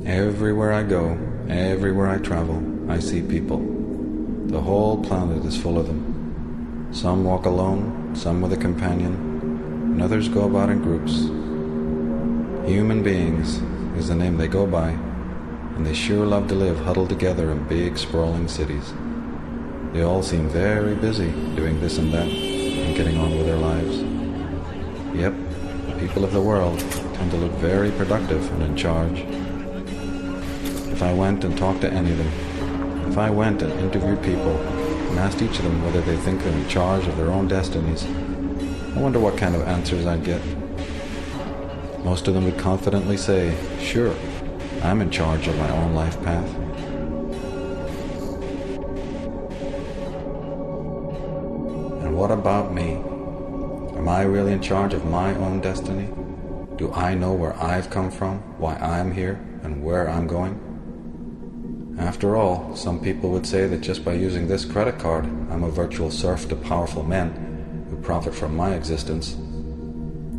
Everywhere I go, everywhere I travel, I see people. The whole planet is full of them. Some walk alone, some with a companion, and others go about in groups. Human beings is the name they go by, and they sure love to live huddled together in big, sprawling cities. They all seem very busy doing this and that, and getting on with their lives. Yep, the people of the world tend to look very productive and in charge. If I went and talked to any of them, if I went and interviewed people and asked each of them whether they think they're in charge of their own destinies, I wonder what kind of answers I'd get. Most of them would confidently say, sure, I'm in charge of my own life path. And what about me? Am I really in charge of my own destiny? Do I know where I've come from, why I'm here, and where I'm going? After all, some people would say that just by using this credit card, I'm a virtual serf to powerful men who profit from my existence.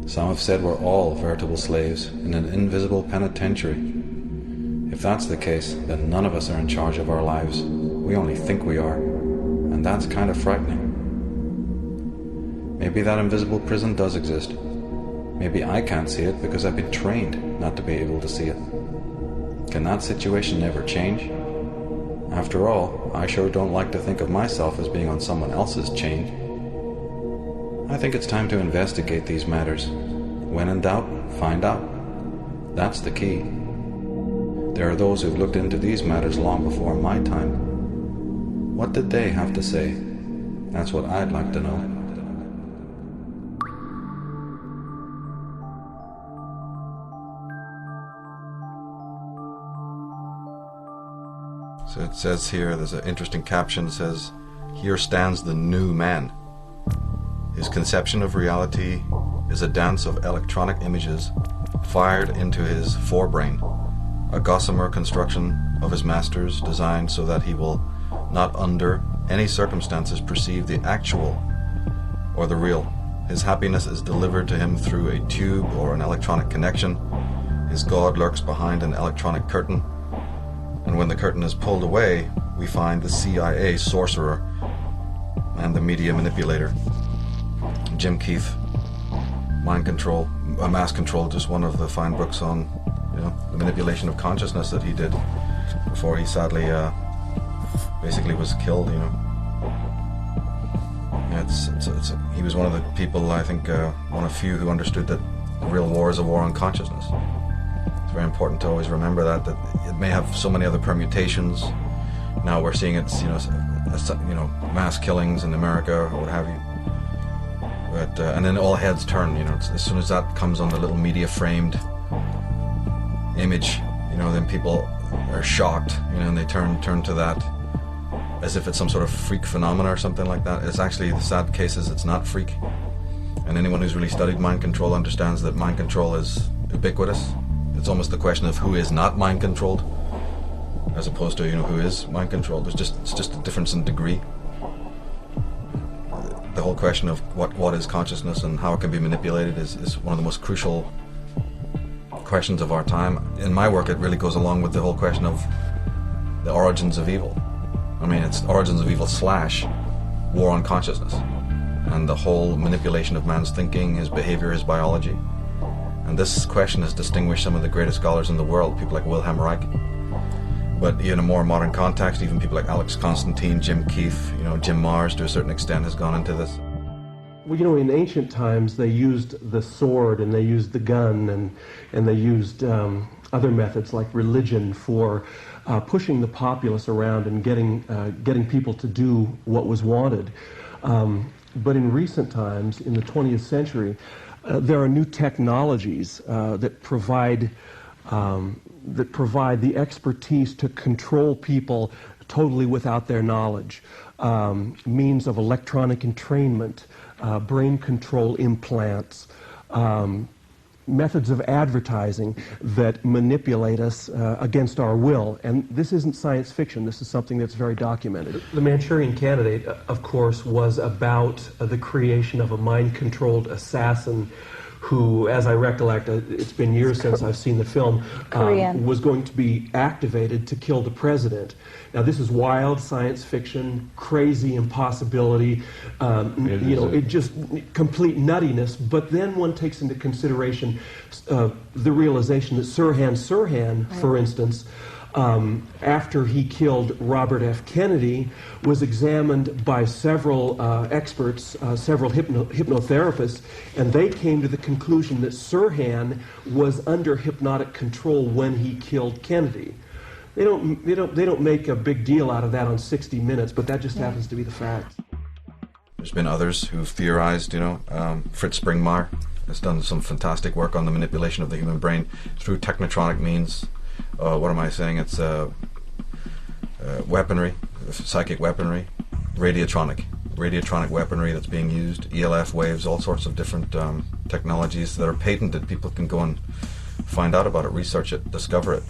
Some have said we're all veritable slaves in an invisible penitentiary. If that's the case, then none of us are in charge of our lives. We only think we are, and that's kind of frightening. Maybe that invisible prison does exist. Maybe I can't see it because I've been trained not to be able to see it. Can that situation never change? After all, I sure don't like to think of myself as being on someone else's chain. I think it's time to investigate these matters. When in doubt, find out. That's the key. There are those who've looked into these matters long before my time. What did they have to say? That's what I'd like to know. So it says here, there's an interesting caption that says, "Here stands the new man. His conception of reality is a dance of electronic images fired into his forebrain, a gossamer construction of his masters designed so that he will not under any circumstances perceive the actual or the real. His happiness is delivered to him through a tube or an electronic connection. His God lurks behind an electronic curtain. And when the curtain is pulled away, we find the CIA sorcerer and the media manipulator." Jim Keith, Mind Control, Mass Control, just one of the fine books on, the manipulation of consciousness that he did before he sadly basically was killed. He was one of the people, I think, one of few who understood that the real war is a war on consciousness. It's very important to always remember that it may have so many other permutations. Now we're seeing it's mass killings in America or what have you. But and then all heads turn. As soon as that comes on the little media framed image, then people are shocked. And they turn to that as if it's some sort of freak phenomena or something like that. It's actually, the sad case is it's not freak. And anyone who's really studied mind control understands that mind control is ubiquitous. It's almost the question of who is not mind controlled, as opposed to who is mind controlled. It's just a difference in degree. The whole question of what is consciousness and how it can be manipulated is one of the most crucial questions of our time. In my work, it really goes along with the whole question of the origins of evil. I mean, it's origins of evil / war on consciousness, and the whole manipulation of man's thinking, his behavior, his biology. And And this question has distinguished some of the greatest scholars in the world, people like Wilhelm Reich. But in a more modern context, even people like Alex Constantine, Jim Keefe, Jim Marrs to a certain extent has gone into this. Well, in ancient times they used the sword and they used the gun and they used other methods like religion for pushing the populace around and getting people to do what was wanted. But in recent times, in the 20th century, there are new technologies that provide the expertise to control people totally without their knowledge. Means of electronic entrainment, brain control implants, methods of advertising that manipulate us against our will. And this isn't science fiction, this is something that's very documented. The Manchurian Candidate, of course, was about the creation of a mind-controlled assassin who, as I recollect, it's been years since I've seen the film, was going to be activated to kill the president. Now, this is wild science fiction, crazy impossibility, it just complete nuttiness. But then one takes into consideration the realization that Sirhan, for instance, after he killed Robert F. Kennedy, was examined by several experts, several hypnotherapists, and they came to the conclusion that Sirhan was under hypnotic control when he killed Kennedy. They don't make a big deal out of that on 60 Minutes, but that just happens to be the fact. There's been others who've theorized, Fritz Springmeier has done some fantastic work on the manipulation of the human brain through technotronic means. What am I saying? It's weaponry, psychic weaponry, radiotronic weaponry that's being used, ELF waves, all sorts of different technologies that are patented. People can go and find out about it, research it, discover it.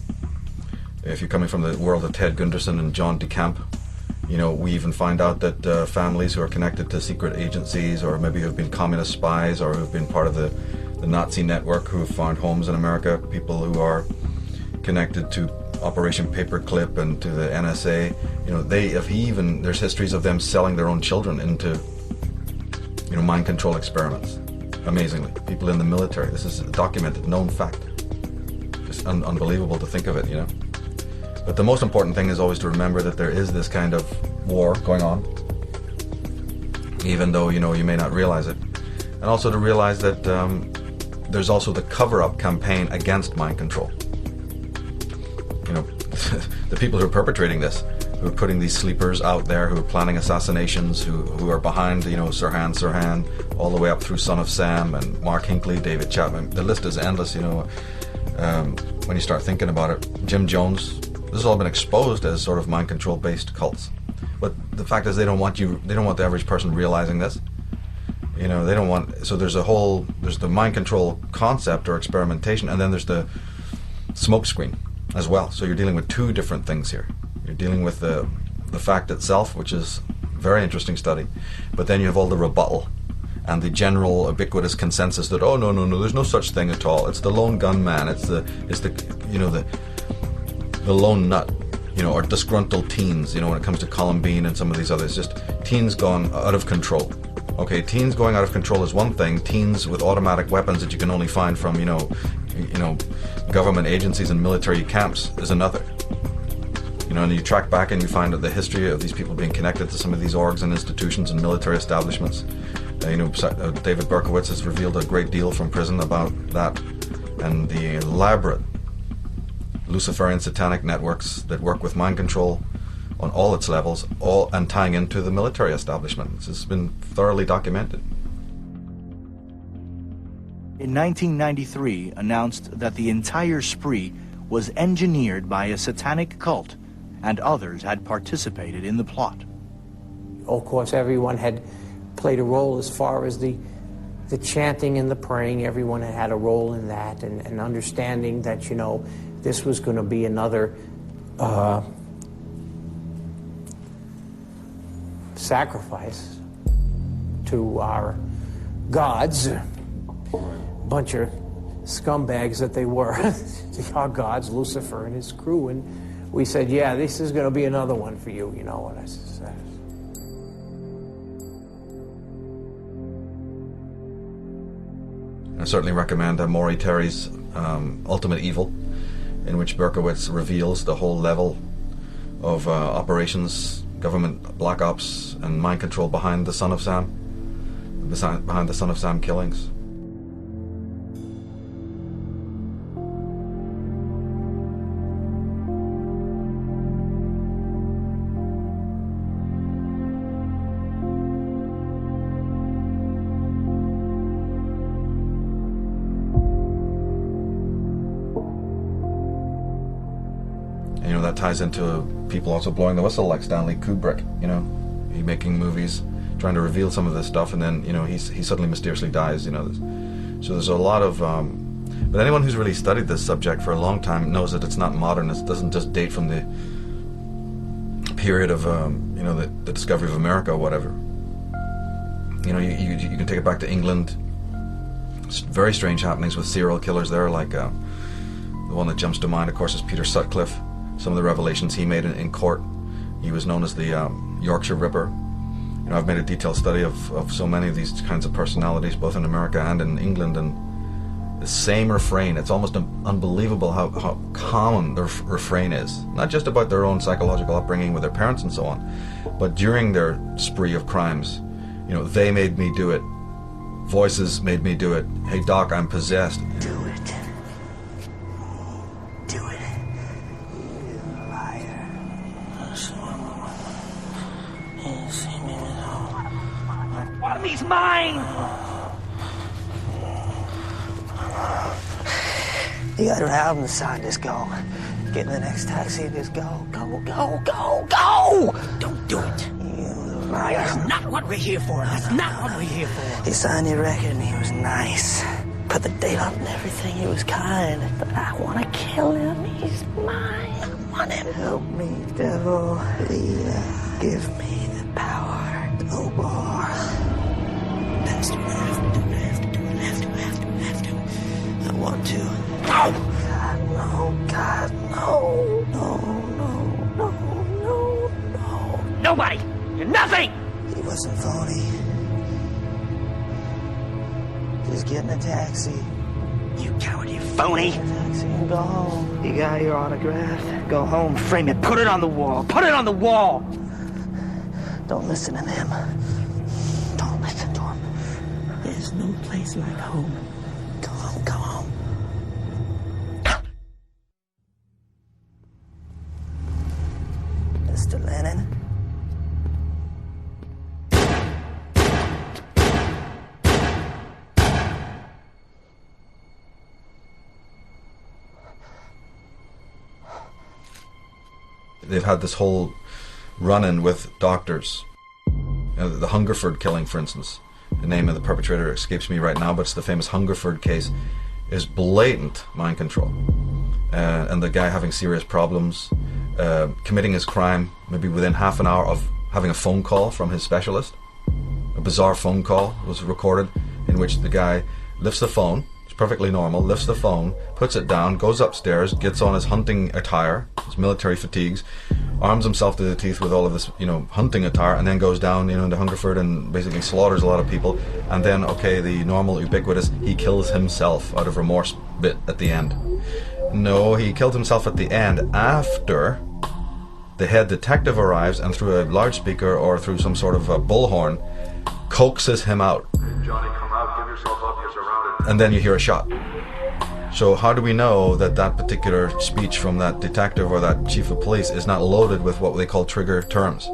If you're coming from the world of Ted Gunderson and John DeCamp, we even find out that families who are connected to secret agencies, or maybe who've been communist spies, or who've been part of the Nazi network, who have found homes in America, people who are connected to Operation Paperclip and to the NSA, there's histories of them selling their own children into, mind control experiments. Amazingly, people in the military. This is a documented, known fact. Just unbelievable to think of it, But the most important thing is always to remember that there is this kind of war going on, even though, you may not realize it. And also to realize that there's also the cover-up campaign against mind control. The people who are perpetrating this, who are putting these sleepers out there, who are planning assassinations, who are behind, Sirhan, all the way up through Son of Sam and Mark Hinckley, David Chapman. The list is endless, when you start thinking about it. Jim Jones, this has all been exposed as sort of mind control based cults. But the fact is they don't want the average person realizing this. They don't want, so there's the mind control concept or experimentation, and then there's the smoke screen as well. So you're dealing with two different things here. You're dealing with the fact itself, which is a very interesting study, but then you have all the rebuttal and the general ubiquitous consensus that, oh, no, there's no such thing at all. It's the lone gunman. It's the lone nut, or disgruntled teens, when it comes to Columbine and some of these others, just teens gone out of control. Okay, teens going out of control is one thing. Teens with automatic weapons that you can only find from, government agencies and military camps is another. And you track back and you find out the history of these people being connected to some of these orgs and institutions and military establishments. David Berkowitz has revealed a great deal from prison about that, and the elaborate Luciferian satanic networks that work with mind control on all its levels, and tying into the military establishment. This has been thoroughly documented. In 1993, announced that the entire spree was engineered by a satanic cult, and others had participated in the plot. Of course, everyone had played a role as far as the chanting and the praying. Everyone had a role in that, and understanding that, this was going to be another sacrifice to our gods, bunch of scumbags that they were, our gods, Lucifer and his crew, and we said, yeah, this is going to be another one for you, what I said. certainly recommend Maury Terry's Ultimate Evil, in which Berkowitz reveals the whole level of operations, government black ops, and mind control behind the Son of Sam, behind the Son of Sam killings. And, you know, that ties into people also blowing the whistle like Stanley Kubrick. You know, he making movies, trying to reveal some of this stuff, and then, you know, he suddenly mysteriously dies. You know, so there's a lot of. But anyone who's really studied this subject for a long time knows that it's not modern. It doesn't just date from the period of you know, the discovery of America or whatever. You know, you can take it back to England. Very strange happenings with serial killers there, like the one that jumps to mind, of course, is Peter Sutcliffe. Some of the revelations he made in court. He was known as the Yorkshire Ripper. You know, I've made a detailed study of so many of these kinds of personalities, both in America and in England, and the same refrain. It's almost unbelievable how common the refrain is. Not just about their own psychological upbringing with their parents and so on, but during their spree of crimes. You know, they made me do it. Voices made me do it. Hey, Doc, I'm possessed. Do it. Do it. You liar. One of me's mine! You gotta have him decide, just go. Get in the next taxi, just go. Go, go, go, go! Don't do it. You liar. That's not what we're here for. That's not what we're here for. He signed your record and he was nice. Put the date on and everything. He was kind. But I want to kill him. He's mine. I want him. Help me, devil. Please give me the power. No more. Pastor, I have to. I want to. No! God, no. God, no. No, no, no, no, no. Nobody! You're nothing! He wasn't phony. Just get in a taxi. You coward, you phony! Get in a taxi and go home. You got your autograph. Go home, frame it, put it on the wall. Put it on the wall! Don't listen to them. Don't listen to them. There's no place like home. Go home, go home. Mr. Lennon? They've had this whole run-in with doctors. You know, the Hungerford killing, for instance. The name of the perpetrator escapes me right now, but it's the famous Hungerford case. Is blatant mind control. And the guy having serious problems, committing his crime maybe within half an hour of having a phone call from his specialist. A bizarre phone call was recorded in which the guy lifts the phone, it's perfectly normal, lifts the phone, puts it down, goes upstairs, gets on his hunting attire, his military fatigues, arms himself to the teeth with all of this, you know, hunting attire, and then goes down, you know, into Hungerford and basically slaughters a lot of people. And then, okay, the normal, ubiquitous, he kills himself out of remorse bit at the end. No, he killed himself at the end after the head detective arrives and through a loudspeaker or through some sort of a bullhorn coaxes him out. Johnny, come out, give yourself up, you're surrounded. And then you hear a shot. So how do we know that that particular speech from that detective or that chief of police is not loaded with what they call trigger terms?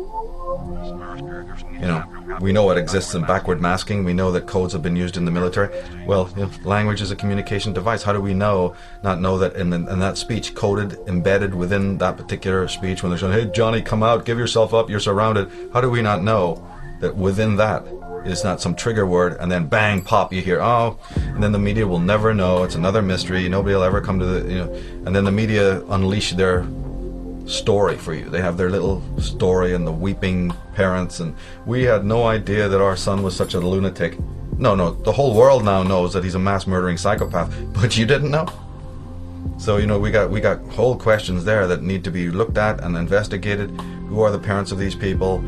You know, we know it exists in backward masking. We know that codes have been used in the military. Well, you know, language is a communication device. How do we not know that in that speech, coded, embedded within that particular speech, when they're saying, hey, Johnny, come out, give yourself up, you're surrounded. How do we not know that within that is not some trigger word, and then bang, pop, you hear, oh, and then the media will never know. It's another mystery. Nobody will ever come to the, you know, and then the media unleash their story for you. They have their little story and the weeping parents, and we had no idea that our son was such a lunatic. No, the whole world now knows that he's a mass murdering psychopath, but you didn't know. So, you know, we got whole questions there that need to be looked at and investigated. Who are the parents of these people?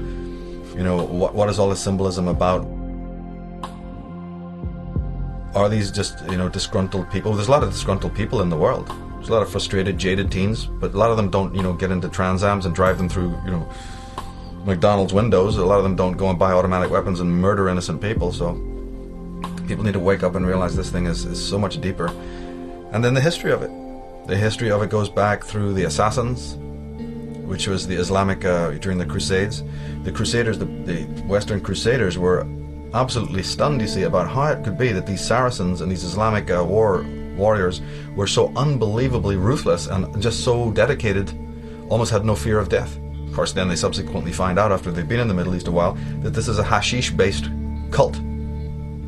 You know, what is all this symbolism about? are these just, disgruntled people? There's a lot of disgruntled people in the world. There's a lot of frustrated, jaded teens, but a lot of them don't, get into Trans Ams and drive them through, McDonald's windows. A lot of them don't go and buy automatic weapons and murder innocent people. So people need to wake up and realize this thing is so much deeper. And then the history of it. The history of it goes back through the Assassins, which was the Islamic, during the Crusades. The Crusaders, the Western Crusaders were absolutely stunned, you see, about how it could be that these Saracens and these Islamic warriors were so unbelievably ruthless and just so dedicated, almost had no fear of death. Of course, then they subsequently find out, after they've been in the Middle East a while, that this is a hashish-based cult.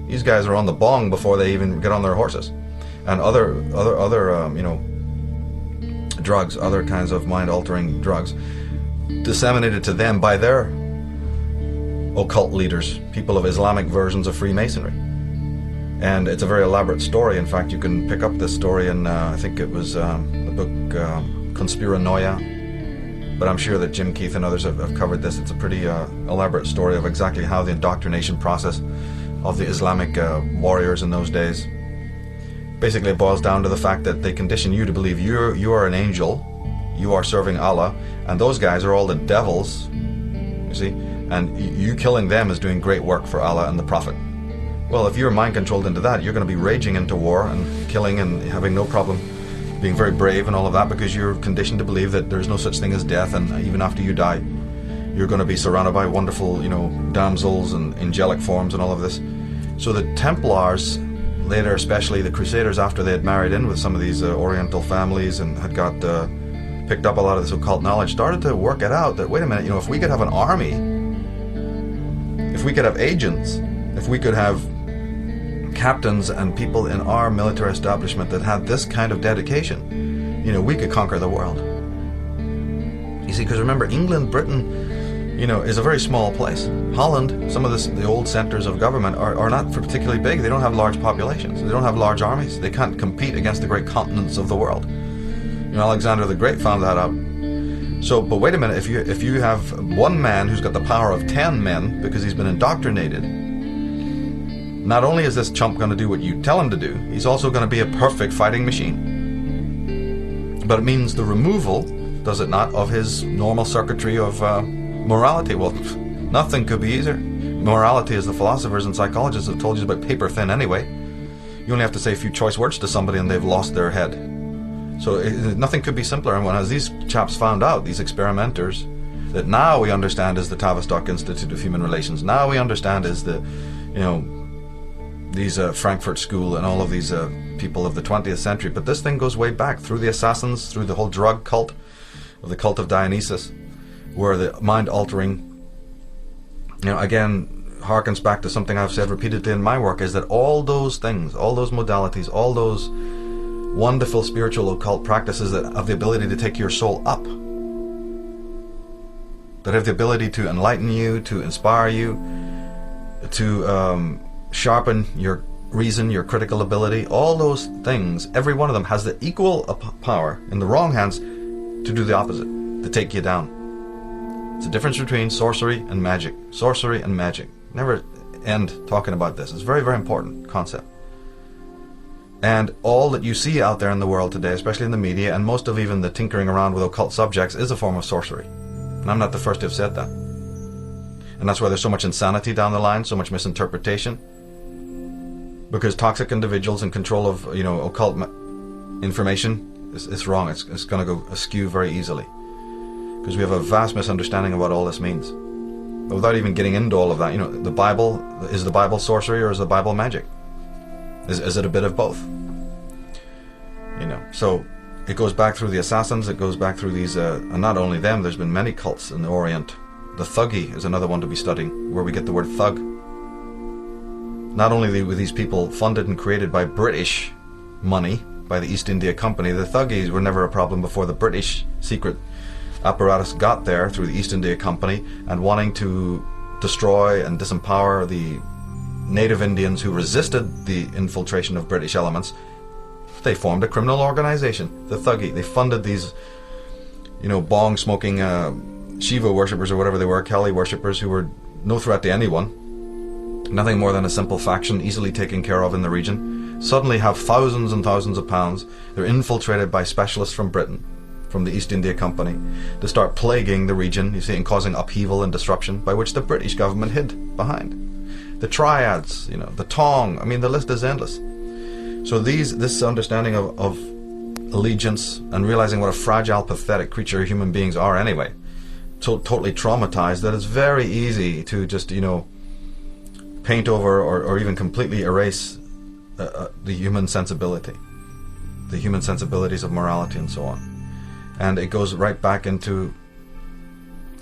These guys are on the bong before they even get on their horses, and other drugs, other kinds of mind-altering drugs, disseminated to them by their occult leaders, people of Islamic versions of Freemasonry. And it's a very elaborate story. In fact, you can pick up this story in, I think it was the book Conspiranoia, but I'm sure that Jim Keith and others have covered this. It's a pretty elaborate story of exactly how the indoctrination process of the Islamic warriors in those days. Basically, it boils down to the fact that they condition you to believe you are an angel, you are serving Allah, and those guys are all the devils, you see, and you killing them is doing great work for Allah and the Prophet. Well, if you're mind controlled into that, you're going to be raging into war and killing and having no problem being very brave and all of that, because you're conditioned to believe that there's no such thing as death, and even after you die, you're going to be surrounded by wonderful, damsels and angelic forms and all of this. So the Templars, later especially the Crusaders, after they had married in with some of these Oriental families and had got picked up a lot of this occult knowledge, started to work it out that, wait a minute, if we could have an army, if we could have agents, if we could have captains and people in our military establishment that had this kind of dedication, we could conquer the world. You see, because remember, England, Britain, is a very small place. Holland, some of the old centers of government are not particularly big. They don't have large populations. They don't have large armies. They can't compete against the great continents of the world. Alexander the Great found that out. So, but wait a minute, if you have one man who's got the power of 10 men because he's been indoctrinated, not only is this chump going to do what you tell him to do, he's also going to be a perfect fighting machine. But it means the removal, does it not, of his normal circuitry of morality. Well, nothing could be easier. Morality, as the philosophers and psychologists have told you, is about paper thin anyway. You only have to say a few choice words to somebody and they've lost their head. So nothing could be simpler. And as these chaps found out, these experimenters, that now we understand is the Tavistock Institute of Human Relations, now we understand is the, these Frankfurt School and all of these people of the 20th century. But this thing goes way back through the Assassins, through the whole drug cult, of the cult of Dionysus, where the mind-altering, again, harkens back to something I've said repeatedly in my work, is that all those things, all those modalities, all those wonderful spiritual occult practices that have the ability to take your soul up, that have the ability to enlighten you, to inspire you, to sharpen your reason, your critical ability, all those things, every one of them has the equal power in the wrong hands to do the opposite, to take you down. It's the difference between sorcery and magic. Sorcery and magic. Never end talking about this. It's a very, very important concept. And all that you see out there in the world today, especially in the media, and most of even the tinkering around with occult subjects, is a form of sorcery. And I'm not the first to have said that. And that's why there's so much insanity down the line, so much misinterpretation. Because toxic individuals in control of, occult information, it's wrong. It's going to go askew very easily. Because we have a vast misunderstanding of what all this means. But without even getting into all of that, the Bible, is the Bible sorcery or is the Bible magic? Is it a bit of both? So it goes back through the Assassins, it goes back through these, and not only them, there's been many cults in the Orient. The Thuggee is another one to be studying, where we get the word thug. Not only were these people funded and created by British money, by the East India Company, the Thuggees were never a problem before the British secret apparatus got there through the East India Company, and wanting to destroy and disempower the native Indians who resisted the infiltration of British elements, they formed a criminal organization, the Thuggee. They funded these, bong-smoking Shiva worshippers or whatever they were, Kali worshippers, who were no threat to anyone, nothing more than a simple faction easily taken care of in the region. suddenly have thousands and thousands of pounds. They're infiltrated by specialists from Britain, from the East India Company, to start plaguing the region, you see, and causing upheaval and disruption, by which the British government hid behind. The triads, you know, the Tong, I mean, the list is endless. So this understanding of allegiance and realizing what a fragile, pathetic creature human beings are anyway, totally traumatized, that it's very easy to just, you know, paint over or even completely erase the human sensibility, the human sensibilities of morality and so on. And it goes right back into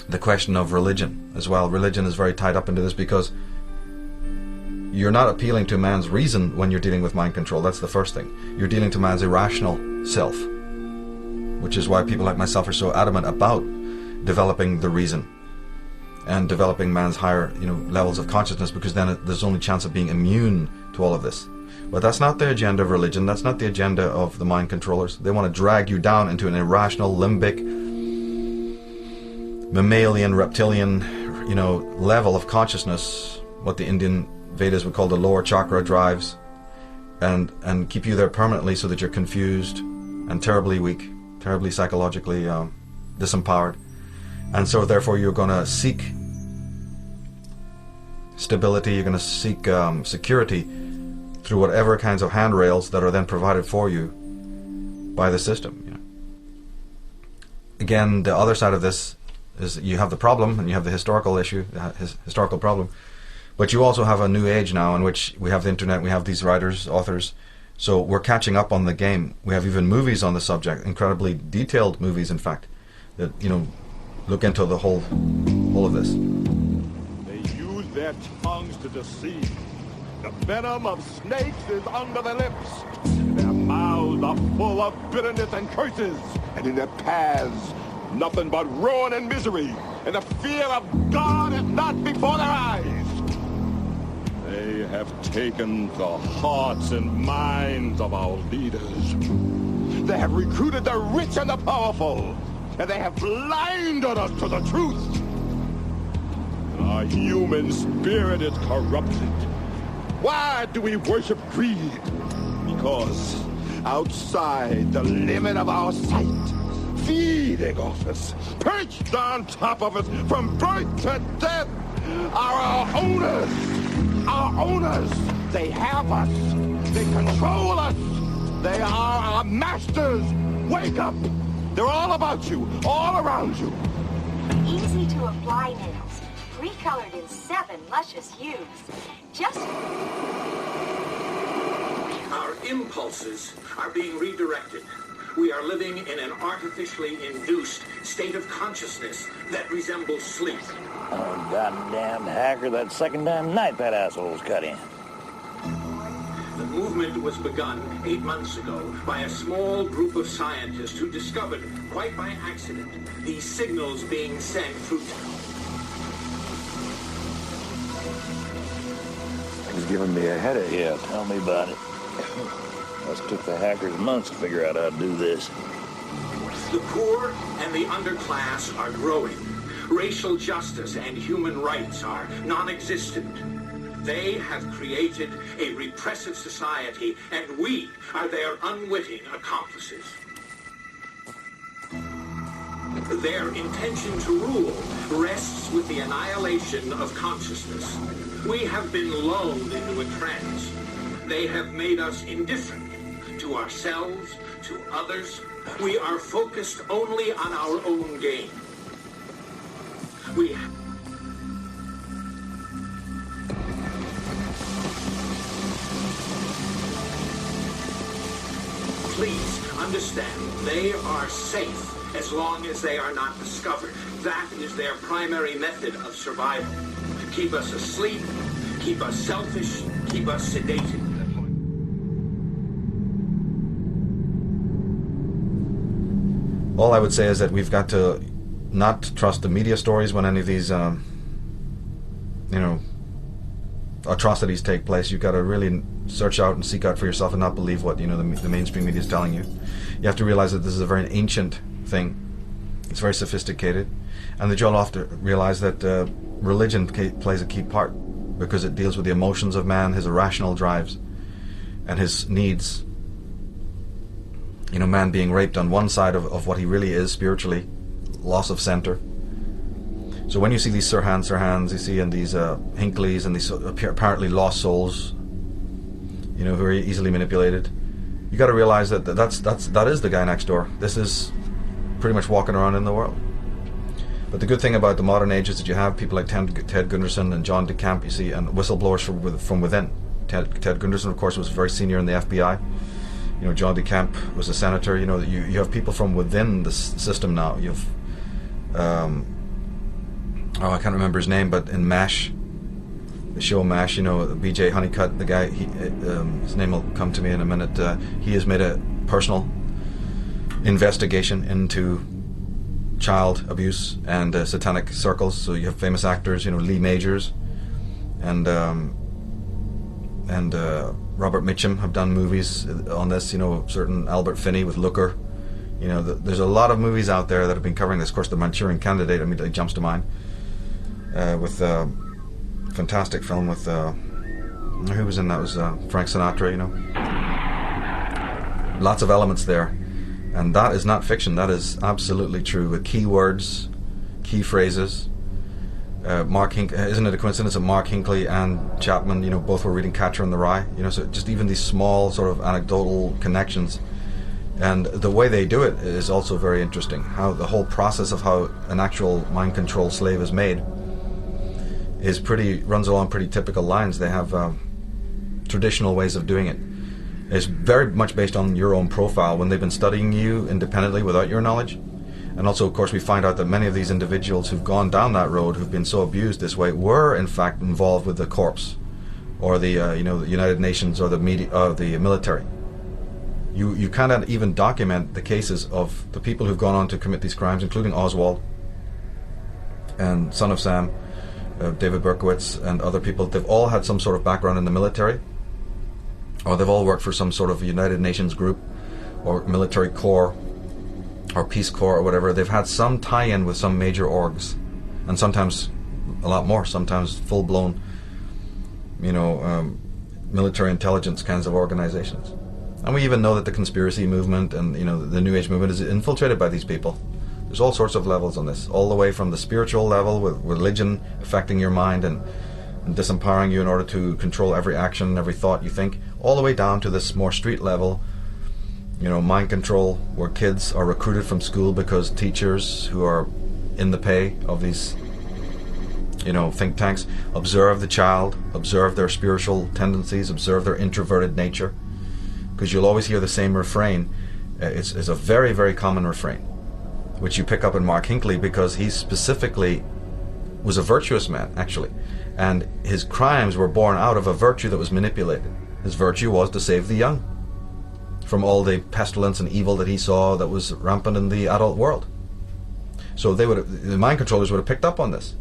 the question of religion as well. Religion is very tied up into this, because you're not appealing to man's reason when you're dealing with mind control. That's the first thing. You're dealing to man's irrational self, which is why people like myself are so adamant about developing the reason and developing man's higher, you know, levels of consciousness, because then there's only chance of being immune to all of this. But that's not the agenda of religion. That's not the agenda of the mind controllers. They want to drag you down into an irrational, limbic, mammalian, reptilian, you know, level of consciousness, what the Indian Vedas would call the lower chakra drives, and keep you there permanently so that you're confused and terribly weak, terribly psychologically disempowered. And so therefore you're going to seek stability, you're going to seek security through whatever kinds of handrails that are then provided for you by the system. You know. Again, the other side of this is you have the problem, and you have the historical issue, the historical problem, but you also have a new age now in which we have the internet, we have these writers, authors, so we're catching up on the game. We have even movies on the subject, incredibly detailed movies, in fact, that, you know, look into the whole of this. They use their tongues to deceive. The venom of snakes is under their lips. Their mouths are full of bitterness and curses. And in their paths, nothing but ruin and misery. And the fear of God is not before their eyes. They have taken the hearts and minds of our leaders. They have recruited the rich and the powerful. And they have blinded us to the truth. Our human spirit is corrupted. Why do we worship greed? Because outside the limit of our sight, feeding off us, perched on top of us from birth to death, are our owners. Our owners. They have us. They control us. They are our masters. Wake up. They're all about you, all around you. Easy to apply nails, pre-colored in 7 luscious hues. Just... Our impulses are being redirected. We are living in an artificially induced state of consciousness that resembles sleep. Oh, goddamn hacker, that second damn night that asshole's cut in. The movement was begun 8 months ago by a small group of scientists who discovered, quite by accident, these signals being sent through... He's giving me a headache. Yeah, tell me about it. Must took the hackers months to figure out how to do this. The poor and the underclass are growing. Racial justice and human rights are non-existent. They have created a repressive society, and we are their unwitting accomplices. Their intention to rule rests with the annihilation of consciousness. We have been lulled into a trance. They have made us indifferent to ourselves, to others. We are focused only on our own gain. Please understand, they are safe as long as they are not discovered. That is their primary method of survival. Keep us asleep, keep us selfish, keep us sedated. All I would say is that we've got to not trust the media stories when any of these, atrocities take place. You've got to really search out and seek out for yourself and not believe what, the mainstream media is telling you. You have to realize that this is a very ancient thing. It's very sophisticated. And that you'll have to realize that religion plays a key part because it deals with the emotions of man, his irrational drives. and his needs. You know, man being raped on one side of what he really is spiritually, loss of center. So when you see these Sirhans, you see, and these Hinkleys, and these apparently lost souls, you know, who are easily manipulated, you got to realize that that is the guy next door. This is pretty much walking around in the world. But the good thing about the modern age is that you have people like Ted Gunderson and John DeCamp, you see, and whistleblowers from within. Ted Gunderson, of course, was very senior in the FBI. You know, John DeCamp was a senator. You know, you have people from within the system now. You have, I can't remember his name, but in MASH, the show MASH, you know, BJ Honeycutt, the guy, his name will come to me in a minute. He has made a personal investigation into child abuse and satanic circles. So you have famous actors, you know, Lee Majors and Robert Mitchum have done movies on this. You know, certain Albert Finney with Looker. You know, there's a lot of movies out there that have been covering this. Of course, The Manchurian Candidate immediately jumps to mind. With fantastic film with who was in that? It was Frank Sinatra. You know, lots of elements there, and that is not fiction. That is absolutely true, with key words, key phrases. Isn't it a coincidence that Mark Hinckley and Chapman, you know, both were reading Catcher in the Rye? You know, so just even these small sort of anecdotal connections, and the way they do it is also very interesting. How the whole process of how an actual mind control slave is made runs along pretty typical lines. They have traditional ways of doing it. It's very much based on your own profile when they've been studying you independently without your knowledge. And also, of course, we find out that many of these individuals who've gone down that road, who've been so abused this way, were in fact involved with the corps, or the the United Nations, or the media, or the military. You cannot even document the cases of the people who've gone on to commit these crimes, including Oswald and Son of Sam, David Berkowitz, and other people. They've all had some sort of background in the military, or they've all worked for some sort of United Nations group, or military corps, or Peace Corps, or whatever. They've had some tie-in with some major orgs, and sometimes a lot more, sometimes full-blown, military intelligence kinds of organizations. And we even know that the conspiracy movement and, the New Age movement is infiltrated by these people. There's all sorts of levels on this, all the way from the spiritual level, with religion affecting your mind and disempowering you in order to control every action and every thought you think, all the way down to this more street level, mind control, where kids are recruited from school because teachers who are in the pay of these, think tanks observe the child, observe their spiritual tendencies, observe their introverted nature. Because you'll always hear the same refrain. It's a very, very common refrain, which you pick up in Mark Hinckley, because he specifically was a virtuous man, actually. And his crimes were born out of a virtue that was manipulated. His virtue was to save the young from all the pestilence and evil that he saw that was rampant in the adult world. So the mind controllers would have picked up on this.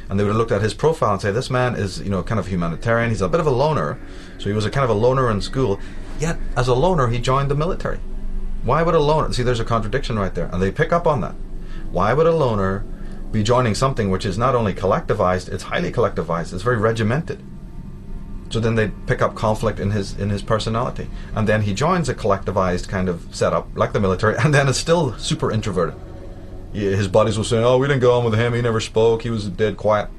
And they would have looked at his profile and say, this man is, kind of humanitarian. He's a bit of a loner. So he was a kind of a loner in school. Yet, as a loner, he joined the military. Why would a loner... See, there's a contradiction right there. And they pick up on that. Why would a loner be joining something which is not only collectivized, it's highly collectivized, it's very regimented. So then they pick up conflict in his personality. And then he joins a collectivized kind of setup, like the military, and then it's still super introverted. His buddies will say, oh, we didn't go on with him, he never spoke, he was dead quiet.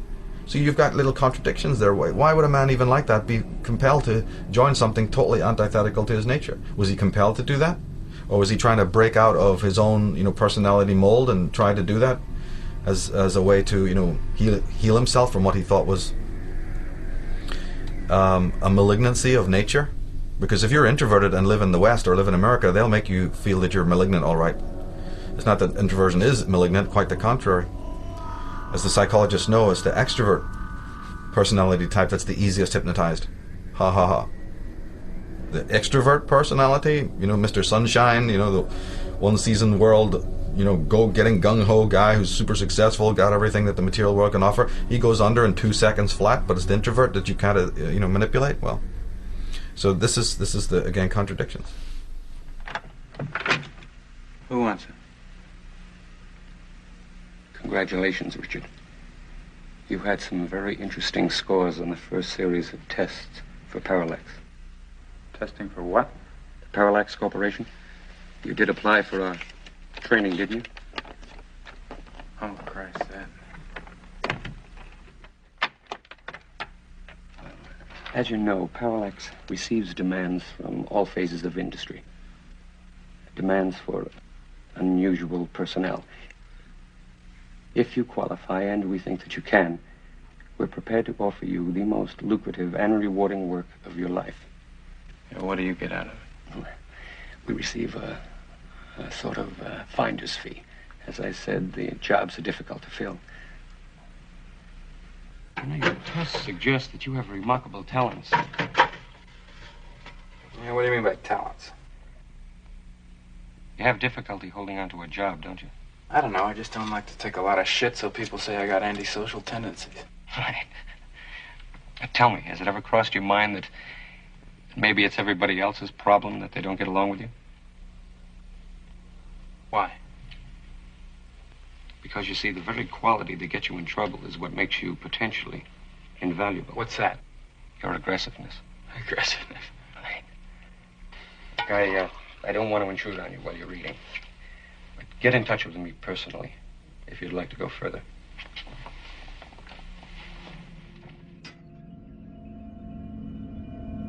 So you've got little contradictions there. Why would a man even like that be compelled to join something totally antithetical to his nature? Was he compelled to do that? Or was he trying to break out of his own, personality mold and try to do that as a way to, heal himself from what he thought was a malignancy of nature? Because if you're introverted and live in the West or live in America, they'll make you feel that you're malignant, all right. It's not that introversion is malignant, quite the contrary. As the psychologists know, it's the extrovert personality type that's the easiest hypnotized. Ha ha ha. The extrovert personality, Mr. Sunshine, the one-season world, getting gung-ho guy who's super successful, got everything that the material world can offer, he goes under in 2 seconds flat, but it's the introvert that you kind of, manipulate. Well, so this is the, again, contradictions. Who wants it? Congratulations, Richard. You had some very interesting scores on the first series of tests for parallax. Testing for what? Parallax Corporation? You did apply for our training, didn't you? Oh, Christ, that. As you know, Parallax receives demands from all phases of industry. Demands for unusual personnel. If you qualify, and we think that you can, we're prepared to offer you the most lucrative and rewarding work of your life. Yeah, what do you get out of it? We receive a sort of finder's fee. As I said, the jobs are difficult to fill. I know your tests suggest that you have remarkable talents. Yeah, what do you mean by talents? You have difficulty holding on to a job, don't you? I don't know, I just don't like to take a lot of shit so people say I got antisocial tendencies. Right. But tell me, has it ever crossed your mind that maybe it's everybody else's problem that they don't get along with you? Why? Because you see, the very quality that gets you in trouble is what makes you potentially invaluable. What's that? Your aggressiveness. Aggressiveness? I don't want to intrude on you while you're reading. But get in touch with me personally if you'd like to go further.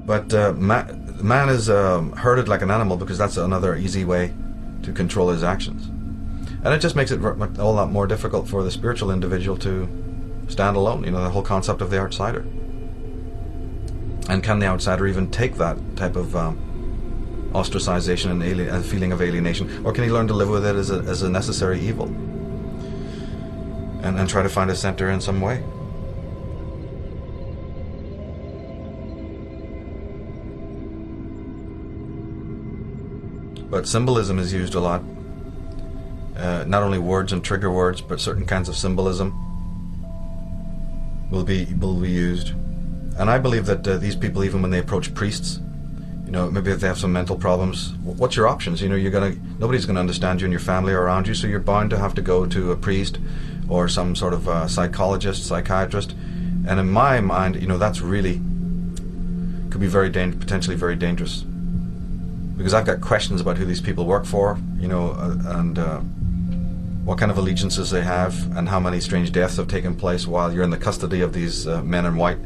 But man is herded like an animal because that's another easy way to control his actions. And it just makes it a whole lot more difficult for the spiritual individual to stand alone, you know, the whole concept of the outsider. And can the outsider even take that type of ostracization and feeling of alienation? Or can he learn to live with it as a necessary evil? And try to find a center in some way? But symbolism is used a lot. Not only words and trigger words, but certain kinds of symbolism will be used. And I believe that these people, even when they approach priests, you know, maybe if they have some mental problems, what's your options? You know, nobody's going to understand you and your family are around you, so you're bound to have to go to a priest or some sort of psychologist, psychiatrist. And in my mind, you know, that's really could be potentially very dangerous. Because I've got questions about who these people work for, you know, and what kind of allegiances they have, and how many strange deaths have taken place while you're in the custody of these men in white.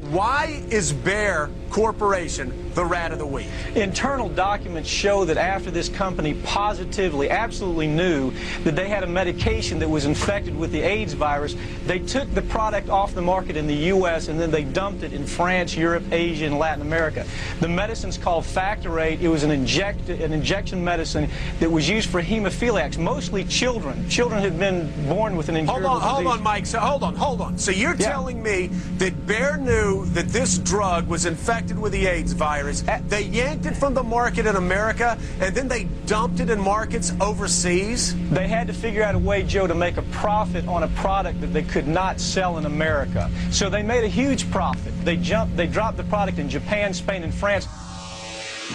Why is Bayer Corporation the rat of the week? Internal documents show that after this company positively, absolutely knew that they had a medication that was infected with the AIDS virus, they took the product off the market in the U.S. and then they dumped it in France, Europe, Asia, and Latin America. The medicine's called Factor 8. It was an injection medicine that was used for hemophiliacs, mostly children. Children had been born with an incurable disease. Hold on, Mike. So, hold on. So you're telling me that Bayer knew that this drug was infected with the AIDS virus, they yanked it from the market in America, and then they dumped it in markets overseas? They had to figure out a way, Joe, to make a profit on a product that they could not sell in America. So they made a huge profit. They dropped the product in Japan, Spain, and France.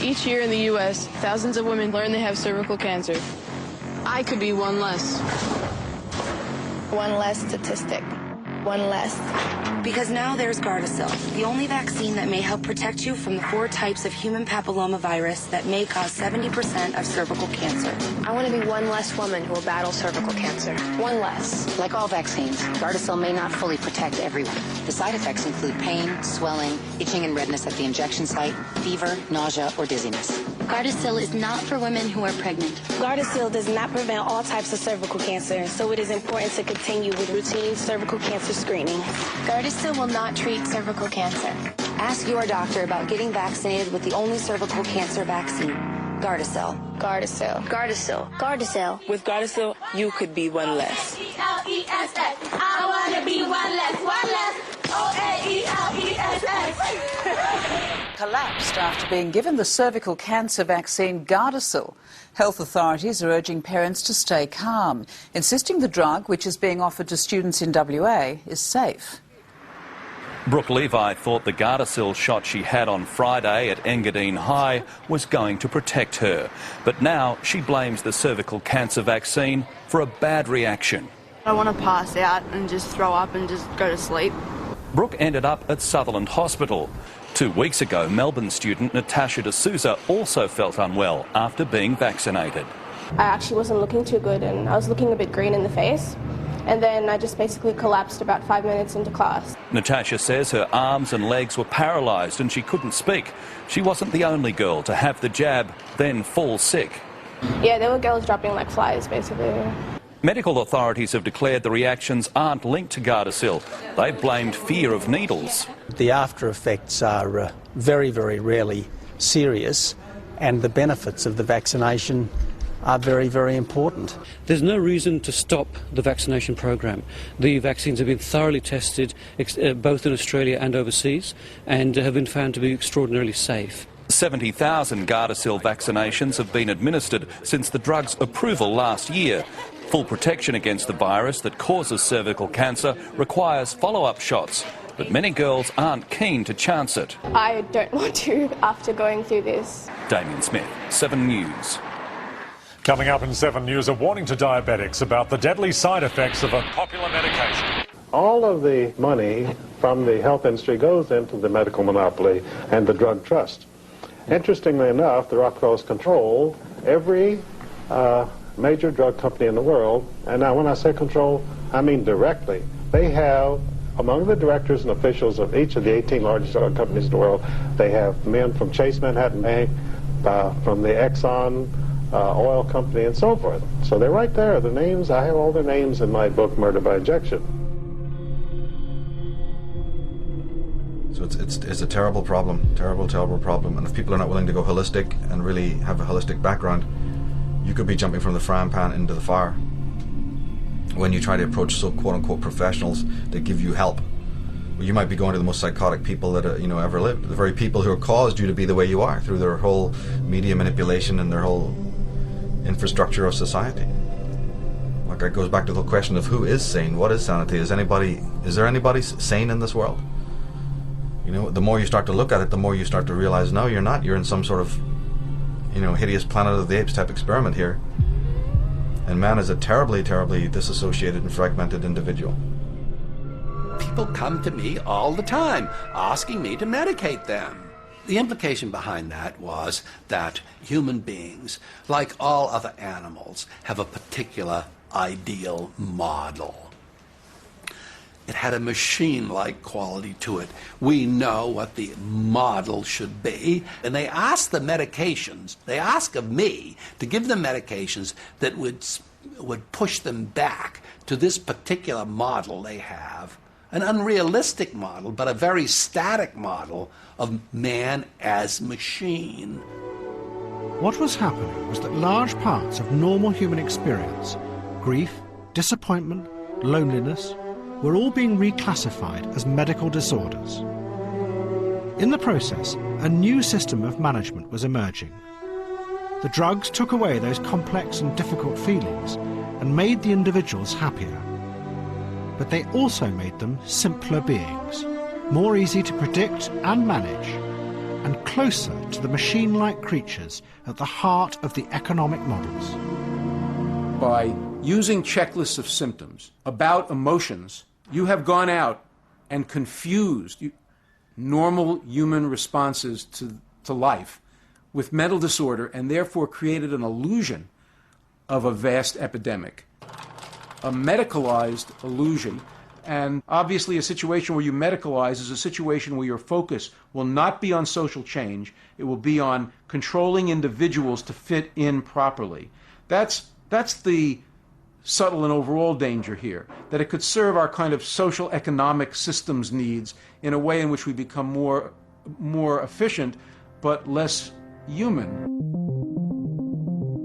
Each year in the U.S., thousands of women learn they have cervical cancer. I could be one less. One less statistic. One less. Because now there's Gardasil, the only vaccine that may help protect you from the 4 types of human papillomavirus that may cause 70% of cervical cancer. I want to be one less woman who will battle cervical cancer. One less. Like all vaccines, Gardasil may not fully protect everyone. The side effects include pain, swelling, itching and redness at the injection site, fever, nausea, or dizziness. Gardasil is not for women who are pregnant. Gardasil does not prevent all types of cervical cancer, so it is important to continue with routine cervical cancer screening. Gardasil will not treat cervical cancer. Ask your doctor about getting vaccinated with the only cervical cancer vaccine, Gardasil. Gardasil. Gardasil. Gardasil. With Gardasil, you could be one less. O-A-E-L-E-S-S. I want to be one less. One less. O-A-E-L-E-S-S. Collapsed after being given the cervical cancer vaccine Gardasil. Health authorities are urging parents to stay calm, insisting the drug, which is being offered to students in WA, is safe. Brooke Levi thought the Gardasil shot she had on Friday at Engadine High was going to protect her. But now she blames the cervical cancer vaccine for a bad reaction. I want to pass out and just throw up and just go to sleep. Brooke ended up at Sutherland Hospital. 2 weeks ago, Melbourne student Natasha D'Souza also felt unwell after being vaccinated. I actually wasn't looking too good and I was looking a bit green in the face. And then I just basically collapsed about 5 minutes into class. Natasha says her arms and legs were paralysed and she couldn't speak. She wasn't the only girl to have the jab, then fall sick. Yeah, there were girls dropping like flies, basically. Medical authorities have declared the reactions aren't linked to Gardasil. They've blamed fear of needles. The after effects are very, very rarely serious, and the benefits of the vaccination are very, very important. There's no reason to stop the vaccination program. The vaccines have been thoroughly tested both in Australia and overseas and have been found to be extraordinarily safe. 70,000 Gardasil vaccinations have been administered since the drug's approval last year. Full protection against the virus that causes cervical cancer requires follow-up shots, but many girls aren't keen to chance it. I don't want to after going through this. Damien Smith, 7 News. Coming up in 7 News, a warning to diabetics about the deadly side effects of a popular medication. All of the money from the health industry goes into the medical monopoly and the drug trust. Interestingly enough, the Rockefellers control every major drug company in the world, and now when I say control, I mean directly. They have, among the directors and officials of each of the 18 largest drug companies in the world, they have men from Chase Manhattan Bank, from the Exxon oil company, and so forth. So they're right there. The names, I have all their names in my book, Murder by Injection. So it's a terrible problem, terrible problem. And if people are not willing to go holistic and really have a holistic background, you could be jumping from the frying pan into the fire. When you try to approach so quote-unquote professionals that give you help, well, you might be going to the most psychotic people that ever lived. The very people who have caused you to be the way you are through their whole media manipulation and their whole infrastructure of society. Like, it goes back to the question of who is sane, what is sanity? Is there anybody sane in this world? The more you start to look at it, the more you start to realize, no, you're not. You're in some sort of, hideous Planet of the Apes type experiment here. And man is a terribly, terribly disassociated and fragmented individual. People come to me all the time asking me to medicate them. The implication behind that was that human beings, like all other animals, have a particular ideal model. It had a machine-like quality to it. We know what the model should be. And they ask the medications, they ask of me to give them medications that would push them back to this particular model they have. An unrealistic model, but a very static model of man as machine. What was happening was that large parts of normal human experience, grief, disappointment, loneliness, were all being reclassified as medical disorders. In the process, a new system of management was emerging. The drugs took away those complex and difficult feelings and made the individuals happier. But they also made them simpler beings, more easy to predict and manage, and closer to the machine-like creatures at the heart of the economic models. By using checklists of symptoms about emotions, you have gone out and confused normal human responses to life with mental disorder, and therefore created an illusion of a vast epidemic. A medicalized illusion, and obviously a situation where you medicalize is a situation where your focus will not be on social change, it will be on controlling individuals to fit in properly. That's the subtle and overall danger here, that it could serve our kind of social economic systems needs in a way in which we become more efficient but less human.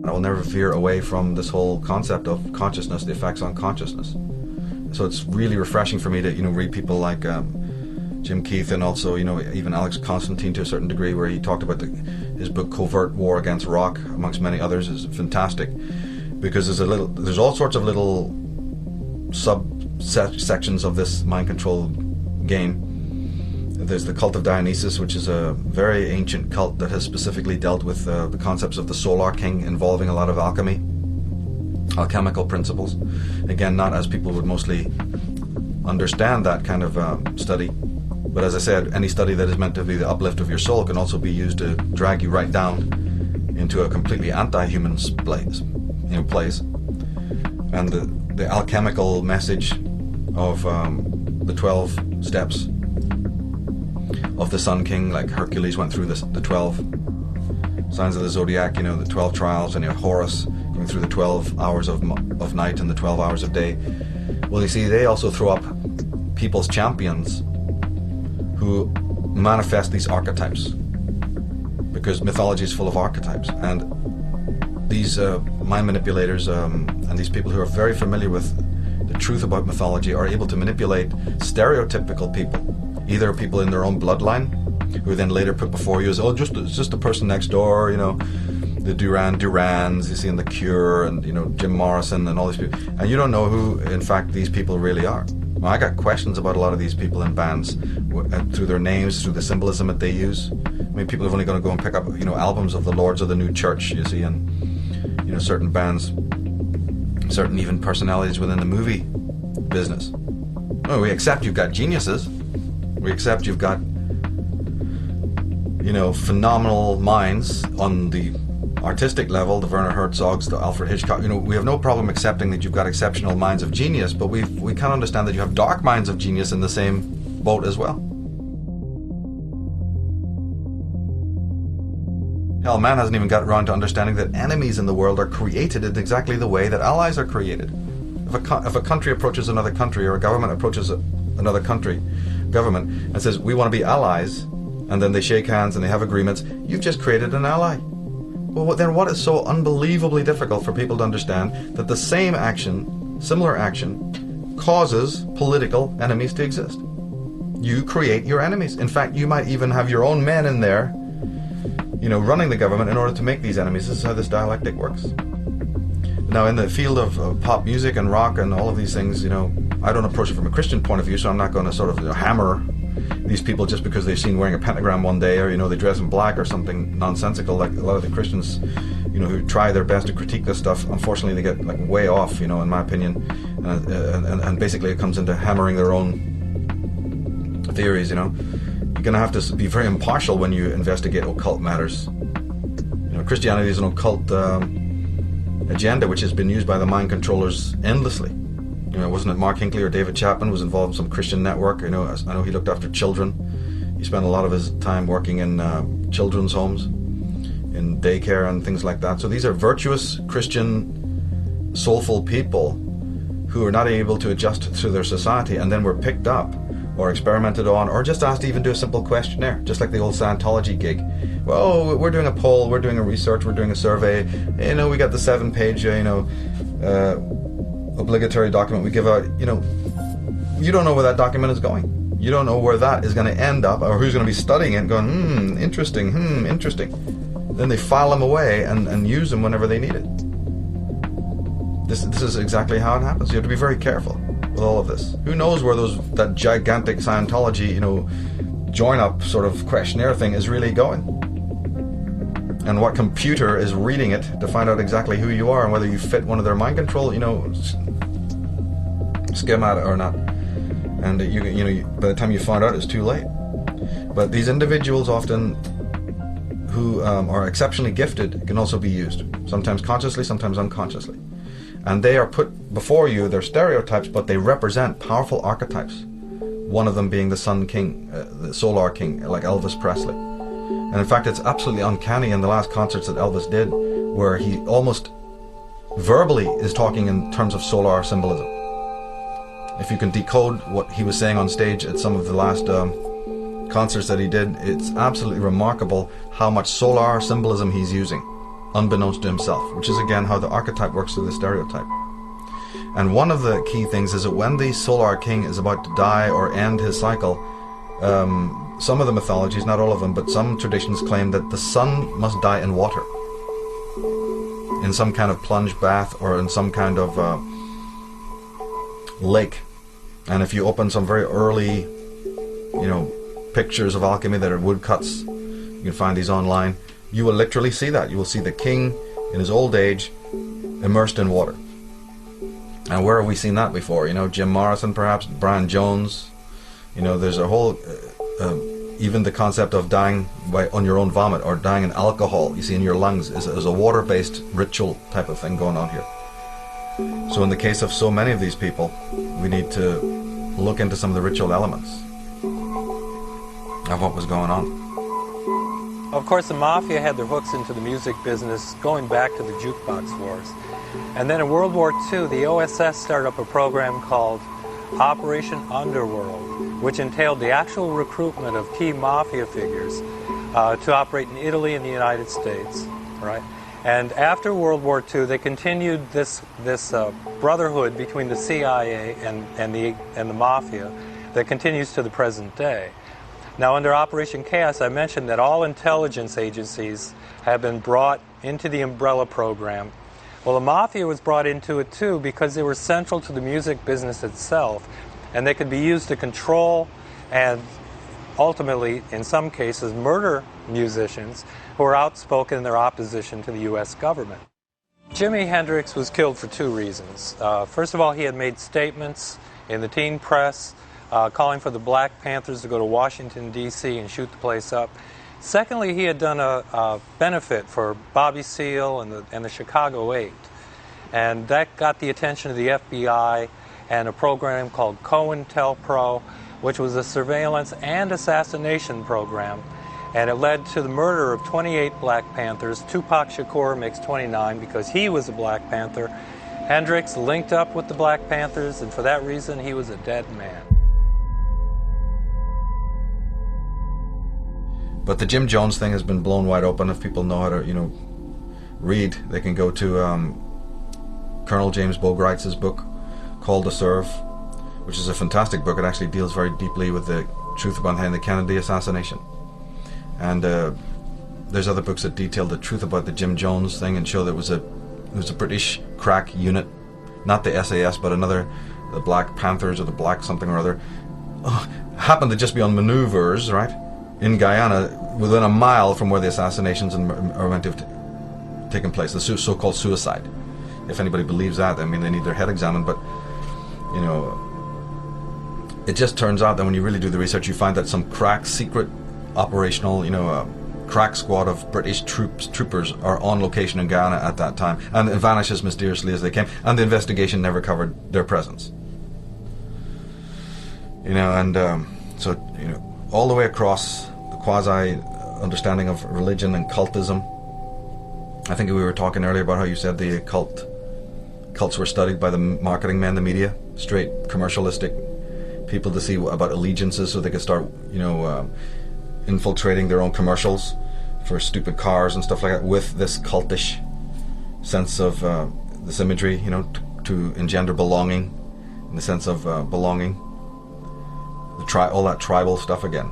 I will never veer away from this whole concept of consciousness, the effects on consciousness. So it's really refreshing for me to read people like Jim Keith, and also even Alex Constantine to a certain degree, where he talked about his book Covert War Against Rock, amongst many others, is fantastic. Because there's all sorts of little subsections of this mind control game. There's the cult of Dionysus, which is a very ancient cult that has specifically dealt with the concepts of the Solar King, involving a lot of alchemy, alchemical principles. Again, not as people would mostly understand that kind of study. But as I said, any study that is meant to be the uplift of your soul can also be used to drag you right down into a completely anti-human place. And the alchemical message of the 12 steps of the Sun King, like Hercules went through the 12 signs of the zodiac, the 12 trials, and Horus going through the 12 hours of night and the 12 hours of day. Well, you see, they also throw up people's champions who manifest these archetypes, because mythology is full of archetypes, and these mind manipulators and these people who are very familiar with the truth about mythology are able to manipulate stereotypical people, either people in their own bloodline, who then later put before you as, oh, it's just the person next door, the Durans you see in The Cure, and Jim Morrison and all these people, and you don't know who in fact these people really are. Well, I got questions about a lot of these people in bands through their names, through the symbolism that they use. I mean, people are only going to go and pick up albums of the Lords of the New Church, you see, and certain bands, certain even personalities within the movie business. Oh, we accept you've got geniuses. We accept you've got phenomenal minds on the artistic level, the Werner Herzogs, the Alfred Hitchcock. We have no problem accepting that you've got exceptional minds of genius, but we can't understand that you have dark minds of genius in the same boat as well. Hell, man hasn't even got around to understanding that enemies in the world are created in exactly the way that allies are created. If a country approaches another country, or a government approaches another government, and says, we want to be allies, and then they shake hands and they have agreements, you've just created an ally. Well, then what is so unbelievably difficult for people to understand that the same action, similar action, causes political enemies to exist? You create your enemies. In fact, you might even have your own men in there, running the government in order to make these enemies. This is how this dialectic works. Now, in the field of pop music and rock and all of these things, I don't approach it from a Christian point of view, so I'm not going to sort of hammer these people just because they've seen wearing a pentagram one day, or they dress in black or something nonsensical, like a lot of the Christians, who try their best to critique this stuff. Unfortunately, they get way off, in my opinion, and basically it comes into hammering their own theories. You're going to have to be very impartial when you investigate occult matters. Christianity is an occult agenda which has been used by the mind controllers endlessly. Wasn't it Mark Hinckley or David Chapman was involved in some Christian network? I know he looked after children. He spent a lot of his time working in children's homes, in daycare and things like that. So these are virtuous Christian, soulful people who are not able to adjust to their society, and then were picked up or experimented on, or just asked to even do a simple questionnaire, just like the old Scientology gig. Well, we're doing a poll, we're doing a research, we're doing a survey. We got the 7-page, obligatory document we give out. You don't know where that document is going. You don't know where that is going to end up, or who's going to be studying it and going, interesting. Then they file them away and use them whenever they need it. This is exactly how it happens. You have to be very careful with all of this. Who knows where that gigantic Scientology, join-up sort of questionnaire thing is really going, and what computer is reading it to find out exactly who you are and whether you fit one of their mind control, schemata or not. And by the time you find out, it's too late. But these individuals often, who are exceptionally gifted, can also be used, sometimes consciously, sometimes unconsciously. And they are put before you, they're stereotypes, but they represent powerful archetypes. One of them being the Sun King, the Solar King, like Elvis Presley. And in fact, it's absolutely uncanny in the last concerts that Elvis did, where he almost verbally is talking in terms of solar symbolism. If you can decode what he was saying on stage at some of the last concerts that he did, it's absolutely remarkable how much solar symbolism he's using, unbeknownst to himself, which is again how the archetype works through the stereotype. And one of the key things is that when the Solar King is about to die or end his cycle, some of the mythologies, not all of them, but some traditions claim that the sun must die in water, in some kind of plunge bath or in some kind of lake. And if you open some very early, pictures of alchemy that are woodcuts, you can find these online, you will literally see that. You will see the king in his old age immersed in water. And where have we seen that before? Jim Morrison perhaps, Brian Jones. There's a whole even the concept of dying on your own vomit or dying in alcohol, you see, in your lungs, is a water-based ritual type of thing going on here. So in the case of so many of these people, we need to look into some of the ritual elements of what was going on. Of course, the Mafia had their hooks into the music business going back to the jukebox wars. And then in World War II, the OSS started up a program called Operation Underworld, which entailed the actual recruitment of key Mafia figures to operate in Italy and the United States, right? And after World War II, they continued this brotherhood between the CIA and the Mafia that continues to the present day. Now, under Operation Chaos, I mentioned that all intelligence agencies have been brought into the umbrella program. Well, the Mafia was brought into it too because they were central to the music business itself, and they could be used to control and ultimately, in some cases, murder musicians who are outspoken in their opposition to the U.S. government. Jimi Hendrix was killed for two reasons. First of all, he had made statements in the teen press calling for the Black Panthers to go to Washington, D.C. and shoot the place up. Secondly, he had done a benefit for Bobby Seale and the Chicago 8. And that got the attention of the FBI and a program called COINTELPRO, which was a surveillance and assassination program. And it led to the murder of 28 Black Panthers. Tupac Shakur makes 29 because he was a Black Panther. Hendrix linked up with the Black Panthers, and for that reason, he was a dead man. But the Jim Jones thing has been blown wide open. If people know how to, read, they can go to Colonel James Bogart's book called The Serve, which is a fantastic book. It actually deals very deeply with the truth behind the Kennedy assassination. And there's other books that detail the truth about the Jim Jones thing and show that it was a British crack unit, not the SAS, but the Black Panthers or the Black something or other, happened to just be on maneuvers, right, in Guyana, within a mile from where the assassinations are meant to have taken place, the so-called suicide. If anybody believes that, I mean, they need their head examined, but, it just turns out that when you really do the research, you find that some crack, secret, operational, crack squad of British troopers are on location in Guyana at that time, and it vanished as mysteriously as they came, and the investigation never covered their presence. So, all the way across the quasi-understanding of religion and cultism. I think we were talking earlier about how you said the cults were studied by the marketing men, the media, straight commercialistic people to see about allegiances so they could start, infiltrating their own commercials for stupid cars and stuff like that with this cultish sense of this imagery, to engender belonging, in the sense of belonging. All that tribal stuff again.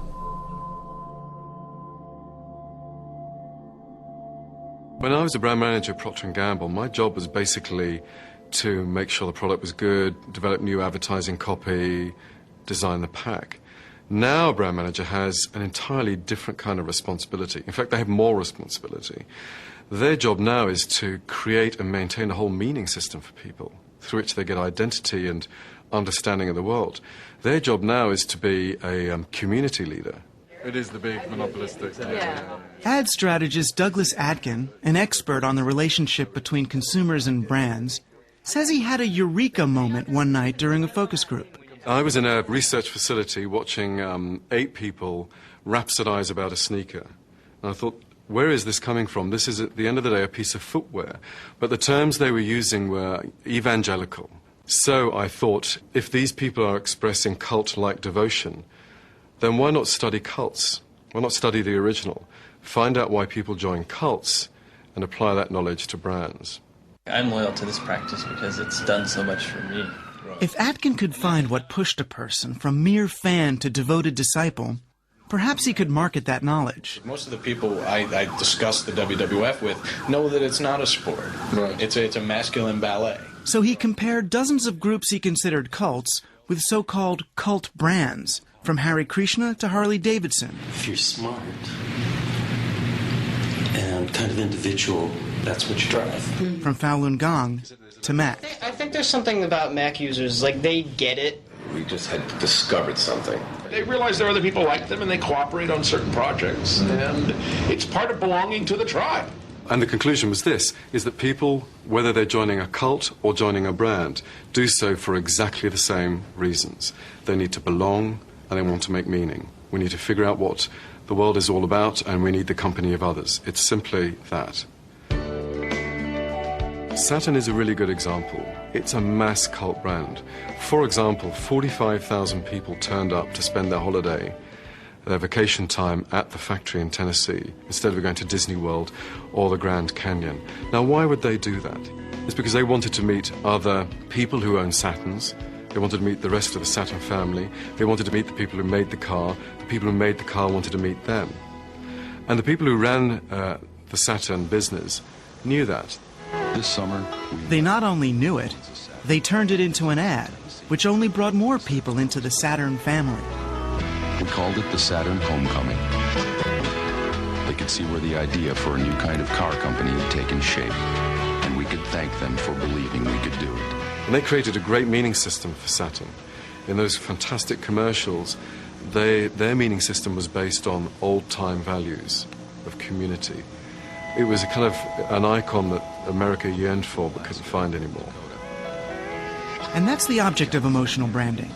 When I was a brand manager at Procter & Gamble, my job was basically to make sure the product was good, develop new advertising copy, design the pack. Now a brand manager has an entirely different kind of responsibility. In fact, they have more responsibility. Their job now is to create and maintain a whole meaning system for people, through which they get identity and understanding of the world. Their job now is to be a community leader. It is the big monopolistic. Ad strategist Douglas Atkin, an expert on the relationship between consumers and brands, says he had a eureka moment one night during a focus group. I was in a research facility watching 8 people rhapsodize about a sneaker. And I thought, where is this coming from? This is, at the end of the day, a piece of footwear. But the terms they were using were evangelical. So I thought, if these people are expressing cult-like devotion, then why not study cults? Why not study the original? Find out why people join cults and apply that knowledge to brands. I'm loyal to this practice because it's done so much for me. If Atkin could find what pushed a person from mere fan to devoted disciple, perhaps he could market that knowledge. Most of the people I discuss the WWF with know that it's not a sport. Right. It's a masculine ballet. So he compared dozens of groups he considered cults with so-called cult brands, from Hare Krishna to Harley Davidson. If you're smart and kind of individual, that's what you drive. From Falun Gong to Mac. I think there's something about Mac users, like they get it We just had discovered something. They realize there are other people like them and they cooperate on certain projects. And it's part of belonging to the tribe. And the conclusion was this, is that people, whether they're joining a cult or joining a brand, do so for exactly the same reasons. They need to belong and they want to make meaning. We need to figure out what the world is all about and we need the company of others. It's simply that. Saturn is a really good example. It's a mass cult brand. For example, 45,000 people turned up to spend their holiday, their vacation time at the factory in Tennessee, instead of going to Disney World or the Grand Canyon. Now, why would they do that? It's because they wanted to meet other people who own Saturns. They wanted to meet the rest of the Saturn family. They wanted to meet the people who made the car. The people who made the car wanted to meet them. And the people who ran the Saturn business knew that. This summer, They not only knew it, they turned it into an ad, which only brought more people into the Saturn family. we called it the Saturn Homecoming. They could see where the idea for a new kind of car company had taken shape, and we could thank them for believing we could do it. And they created a great meaning system for Saturn. In those fantastic commercials, their meaning system was based on old-time values of community. It was a kind of an icon that America yearned for but couldn't find anymore. And that's the object of emotional branding,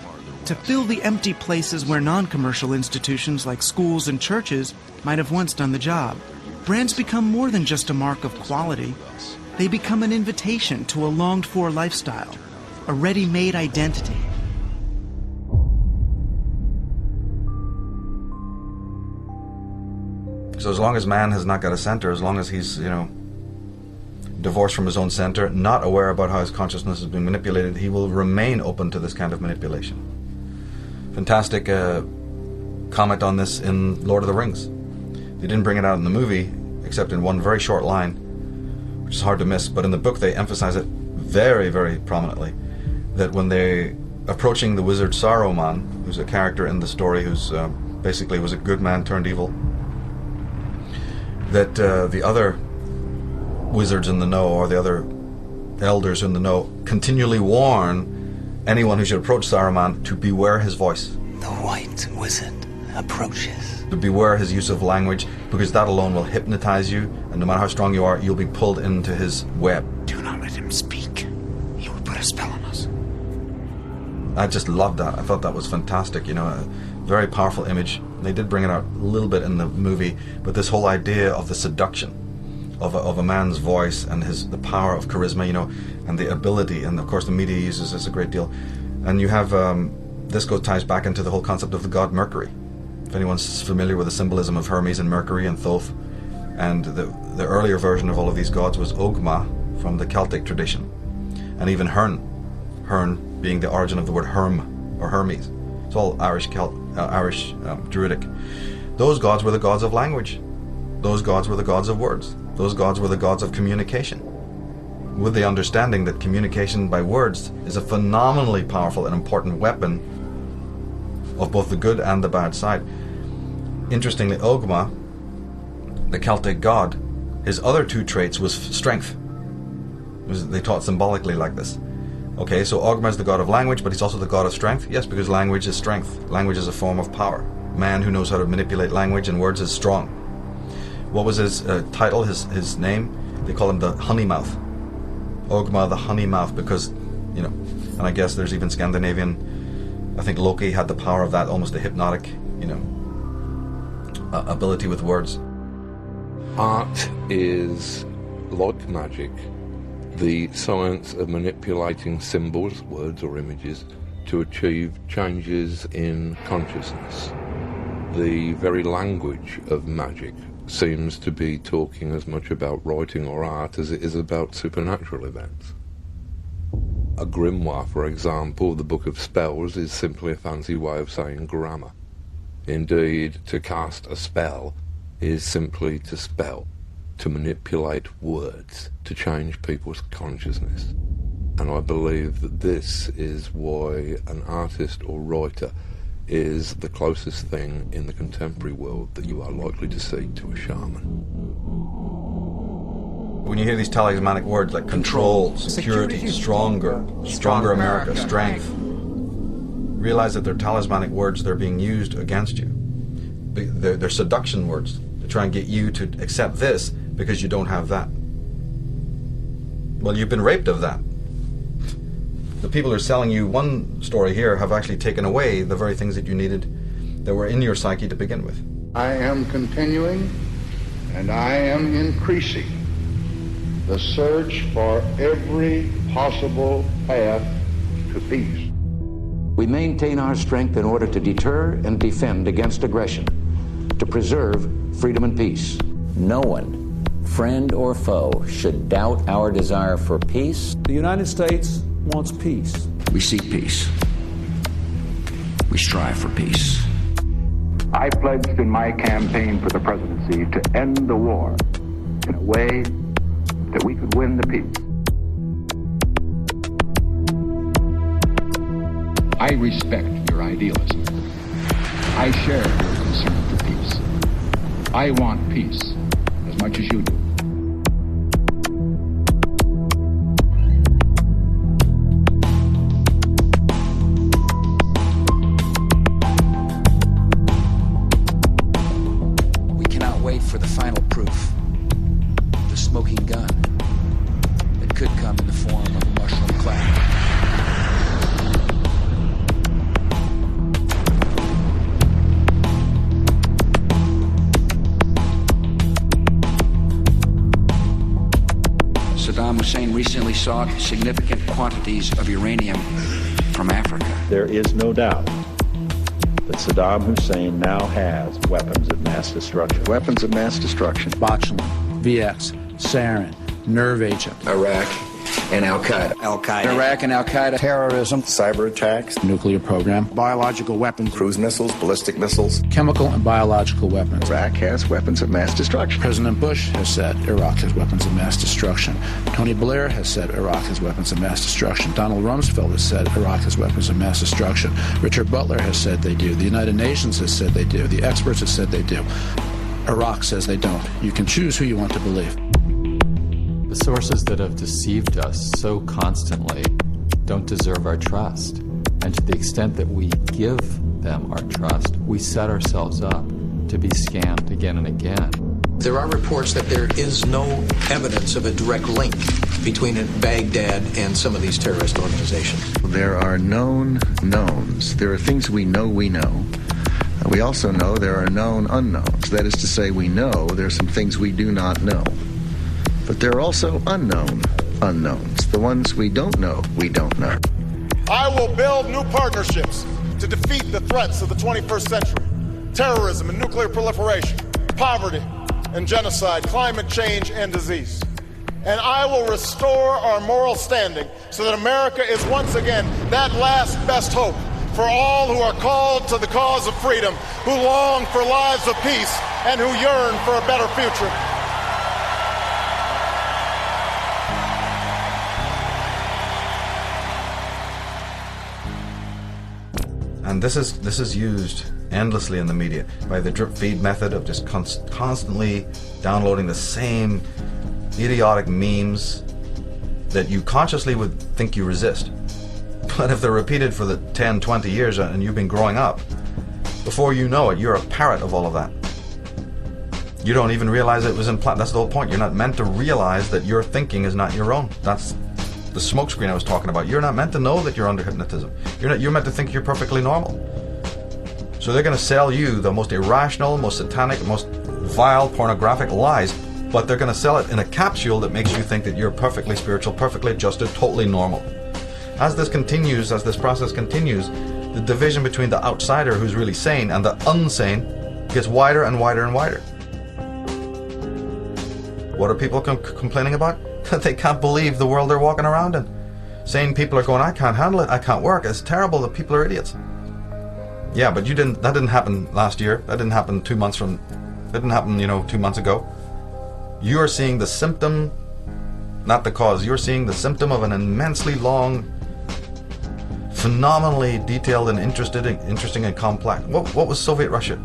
to fill the empty places where non-commercial institutions like schools and churches might have once done the job. Brands become more than just a mark of quality. They become an invitation to a longed-for lifestyle, a ready-made identity. So as long as man has not got a center, as long as he's, divorced from his own center, not aware about how his consciousness is being manipulated, he will remain open to this kind of manipulation. Fantastic comment on this in Lord of the Rings. They didn't bring it out in the movie, except in one very short line, which is hard to miss, but in the book they emphasize it very, very prominently, that when they're approaching the wizard Saruman, who's a character in the story who's basically was a good man turned evil, that the other wizards in the know, or the other elders in the know, continually warn anyone who should approach Saruman to beware his voice. The white wizard approaches. To beware his use of language, because that alone will hypnotize you, and no matter how strong you are, you'll be pulled into his web. Do not let him speak. He will put a spell on us. I just loved that. I thought that was fantastic, a very powerful image. They did bring it out a little bit in the movie, but this whole idea of the seduction of a man's voice and the power of charisma, and the ability, and of course the media uses this a great deal. And you have, this ties back into the whole concept of the god Mercury. If anyone's familiar with the symbolism of Hermes and Mercury and Thoth, and the earlier version of all of these gods was Ogma from the Celtic tradition, and even Hern being the origin of the word Herm or Hermes. It's all Irish Druidic. Those gods were the gods of language. Those gods were the gods of words. Those gods were the gods of communication, with the understanding that communication by words is a phenomenally powerful and important weapon of both the good and the bad side. Interestingly, Ogma, the Celtic god, his other two traits was strength. They taught symbolically like this. Okay, so Ogma is the god of language, but he's also the god of strength? Yes, because language is strength. Language is a form of power. Man who knows how to manipulate language and words is strong. What was his title, his name? They call him the Honey Mouth. Ogma the Honey Mouth, because, and I guess there's even Scandinavian, I think Loki had the power of that, almost a hypnotic, ability with words. Art is, like magic, the science of manipulating symbols, words or images, to achieve changes in consciousness. The very language of magic seems to be talking as much about writing or art as it is about supernatural events. A grimoire, for example, the Book of Spells, is simply a fancy way of saying grammar. Indeed, to cast a spell is simply to spell, to manipulate words, to change people's consciousness. And I believe that this is why an artist or writer is the closest thing in the contemporary world that you are likely to see to a shaman. When you hear these talismanic words like control, security, stronger America, strength, realize that they're talismanic words. They're being used against you. They're seduction words to try and get you to accept this because you don't have that. Well, you've been raped of that. The people who are selling you one story here have actually taken away the very things that you needed that were in your psyche to begin with. I am continuing and I am increasing the search for every possible path to peace. We maintain our strength in order to deter and defend against aggression, to preserve freedom and peace. No one, friend or foe, should doubt our desire for peace. The United States wants peace. We seek peace. We strive for peace. I pledged in my campaign for the presidency to end the war in a way that we could win the peace. I respect your idealism. I share your concern for peace. I want peace as much as you do. We cannot wait for the final proof. The smoking gun. It could come in the form of a mushroom cloud. Saddam Hussein recently sought significant quantities of uranium from Africa. There is no doubt that Saddam Hussein now has weapons of mass destruction. Weapons of mass destruction. Botulinum, VX, sarin, nerve agent. Iraq and Al-Qaeda. Al-Qaeda. Iraq and Al-Qaeda. Terrorism. Cyber attacks. Nuclear program. Biological weapons. Cruise missiles, ballistic missiles. Chemical and biological weapons. Iraq has weapons of mass destruction. President Bush has said Iraq has weapons of mass destruction. Tony Blair has said Iraq has weapons of mass destruction. Donald Rumsfeld has said Iraq has weapons of mass destruction. Richard Butler has said they do. The United Nations has said they do. The experts have said they do. Iraq says they don't. You can choose who you want to believe. The sources that have deceived us so constantly don't deserve our trust. And to the extent that we give them our trust, we set ourselves up to be scammed again and again. There are reports that there is no evidence of a direct link between Baghdad and some of these terrorist organizations. There are known knowns. There are things we know we know. We also know there are known unknowns. That is to say, we know there are some things we do not know. But there are also unknown unknowns. The ones we don't know, we don't know. I will build new partnerships to defeat the threats of the 21st century. Terrorism and nuclear proliferation, poverty and genocide, climate change and disease. And I will restore our moral standing so that America is once again that last best hope for all who are called to the cause of freedom, who long for lives of peace, and who yearn for a better future. And this is used endlessly in the media by the drip feed method of just constantly downloading the same idiotic memes that you consciously would think you resist. But if they're repeated for the 10, 20 years and you've been growing up, before you know it, you're a parrot of all of that. You don't even realize it was implanted. That's the whole point. You're not meant to realize that your thinking is not your own. That's the smokescreen I was talking about. You're not meant to know that you're under hypnotism. You're meant to think you're perfectly normal. So they're going to sell you the most irrational, most satanic, most vile, pornographic lies, but they're going to sell it in a capsule that makes you think that you're perfectly spiritual, perfectly adjusted, totally normal. As this continues, as this process continues, the division between the outsider who's really sane and the unsane gets wider and wider and wider. What are people complaining about? That they can't believe the world they're walking around in. Sane people are going, I can't handle it, I can't work, it's terrible, the people are idiots. Yeah, but that didn't happen last year, that didn't happen 2 months ago. You're seeing the symptom, not the cause. You're seeing the symptom of an immensely long, phenomenally detailed and interesting and complex. What was Soviet Russia?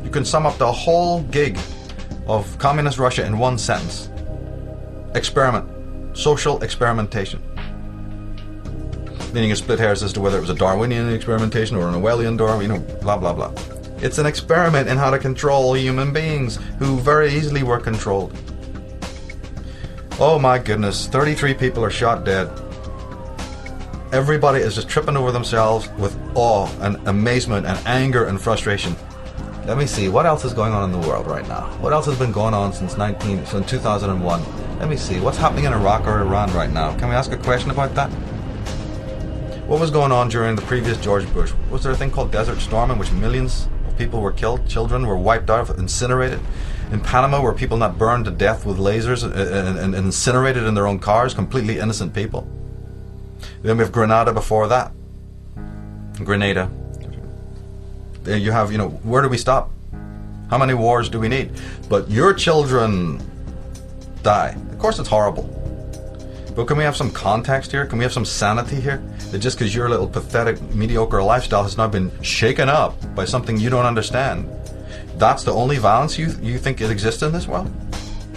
You can sum up the whole gig of communist Russia in one sentence. Experiment. Social experimentation. Meaning you split hairs as to whether it was a Darwinian experimentation or an Orwellian Darwin, blah, blah, blah. It's an experiment in how to control human beings who very easily were controlled. Oh my goodness, 33 people are shot dead. Everybody is just tripping over themselves with awe and amazement and anger and frustration. Let me see, what else is going on in the world right now? What else has been going on since 2001? Let me see, what's happening in Iraq or Iran right now? Can we ask a question about that? What was going on during the previous George Bush? Was there a thing called Desert Storm in which millions of people were killed, children were wiped out, incinerated? In Panama, were people not burned to death with lasers and incinerated in their own cars, completely innocent people? Then we have Grenada before that. Grenada. There you have, where do we stop? How many wars do we need? But your children die. Of course it's horrible. But can we have some context here? Can we have some sanity here? That just because your little pathetic, mediocre lifestyle has now been shaken up by something you don't understand, that's the only violence you think it exists in this world?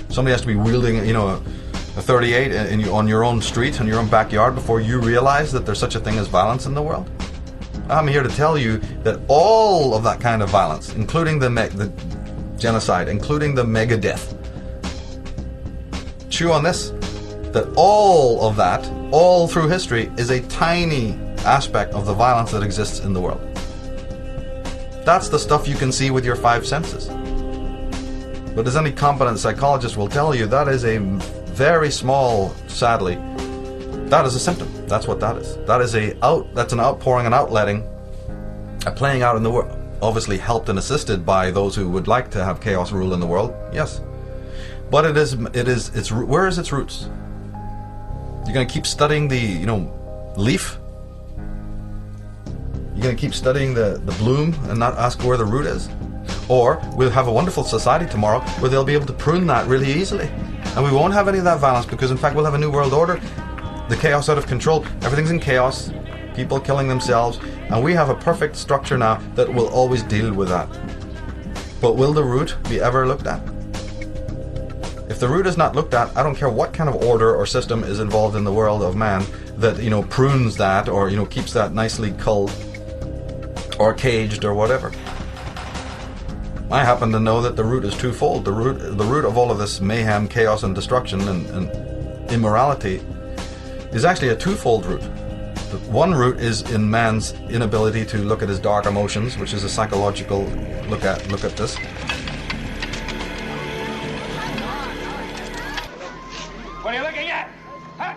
Somebody has to be wielding, a 38 on your own street, in your own backyard, before you realize that there's such a thing as violence in the world? I'm here to tell you that all of that kind of violence, including the genocide, including the mega death, chew on this, that all of that, all through history, is a tiny aspect of the violence that exists in the world. That's the stuff you can see with your five senses. But as any competent psychologist will tell you, that is a very small, sadly, that is a symptom. That's what that is. That's an outpouring and outletting, a playing out in the world. Obviously helped and assisted by those who would like to have chaos rule in the world, yes. But where is its roots? You're going to keep studying the, leaf? You're going to keep studying the bloom and not ask where the root is? Or we'll have a wonderful society tomorrow where they'll be able to prune that really easily. And we won't have any of that violence because, in fact, we'll have a new world order. The chaos out of control. Everything's in chaos. People killing themselves. And we have a perfect structure now that will always deal with that. But will the root be ever looked at? If the root is not looked at, I don't care what kind of order or system is involved in the world of man that, prunes that or, keeps that nicely culled or caged or whatever. I happen to know that the root is twofold. The root of all of this mayhem, chaos, and destruction and immorality is actually a twofold root. The one root is in man's inability to look at his dark emotions, which is a psychological look at this. What are you looking at? Huh?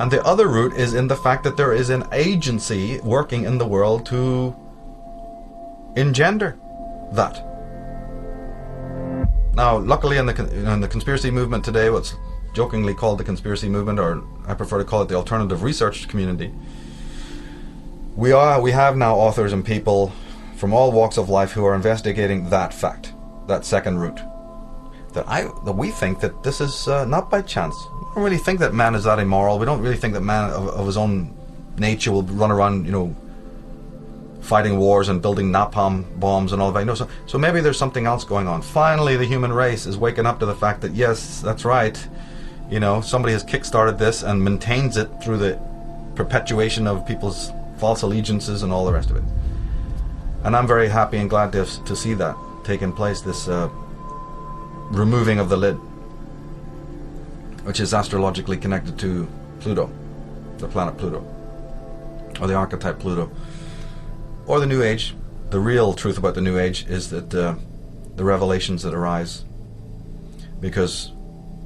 And the other root is in the fact that there is an agency working in the world to engender that. Now, luckily in the conspiracy movement today, what's jokingly called the conspiracy movement, or I prefer to call it the alternative research community, we have now authors and people from all walks of life who are investigating that fact, that second root. That we think that this is not by chance. We don't really think that man is that immoral. We don't really think that man of his own nature will run around, fighting wars and building napalm bombs and all of that. So maybe there's something else going on. Finally, the human race is waking up to the fact that yes, that's right. Somebody has kickstarted this and maintains it through the perpetuation of people's false allegiances and all the rest of it. And I'm very happy and glad to see that taking place. This removing of the lid, which is astrologically connected to Pluto, the planet Pluto, or the archetype Pluto, or the New Age. The real truth about the New Age is that the revelations that arise because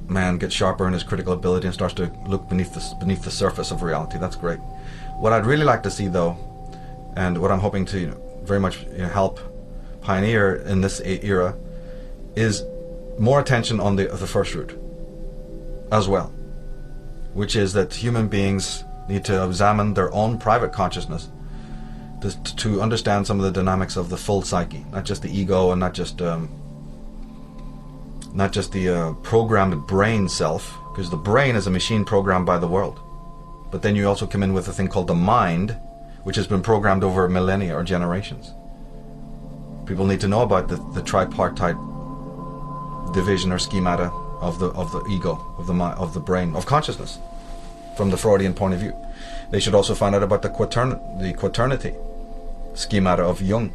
man gets sharper in his critical ability and starts to look beneath the surface of reality. That's great. What I'd really like to see, though, and what I'm hoping to very much help pioneer in this era, is more attention on the first root as well, which is that human beings need to examine their own private consciousness to understand some of the dynamics of the full psyche, not just the ego and not just the programmed brain self, because the brain is a machine programmed by the world. But then you also come in with a thing called the mind, which has been programmed over millennia or generations. People need to know about the tripartite division or schemata of the ego, of the brain, of consciousness, from the Freudian point of view. They should also find out about the quaternity schemata of Jung.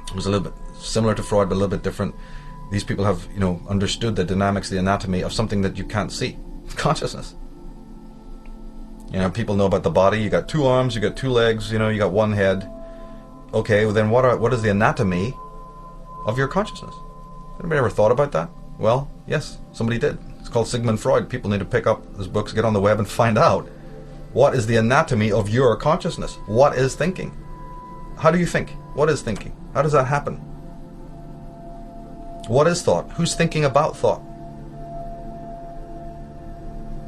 It was a little bit similar to Freud, but a little bit different. These people have, understood the dynamics, the anatomy of something that you can't see, consciousness. People know about the body. You got 2 arms, you got 2 legs, you got 1 head. Okay, well then what is the anatomy of your consciousness? Anybody ever thought about that? Well, yes, somebody did. It's called Sigmund Freud. People need to pick up his books, get on the web and find out what is the anatomy of your consciousness. What is thinking? How do you think? What is thinking? How does that happen? What is thought? Who's thinking about thought?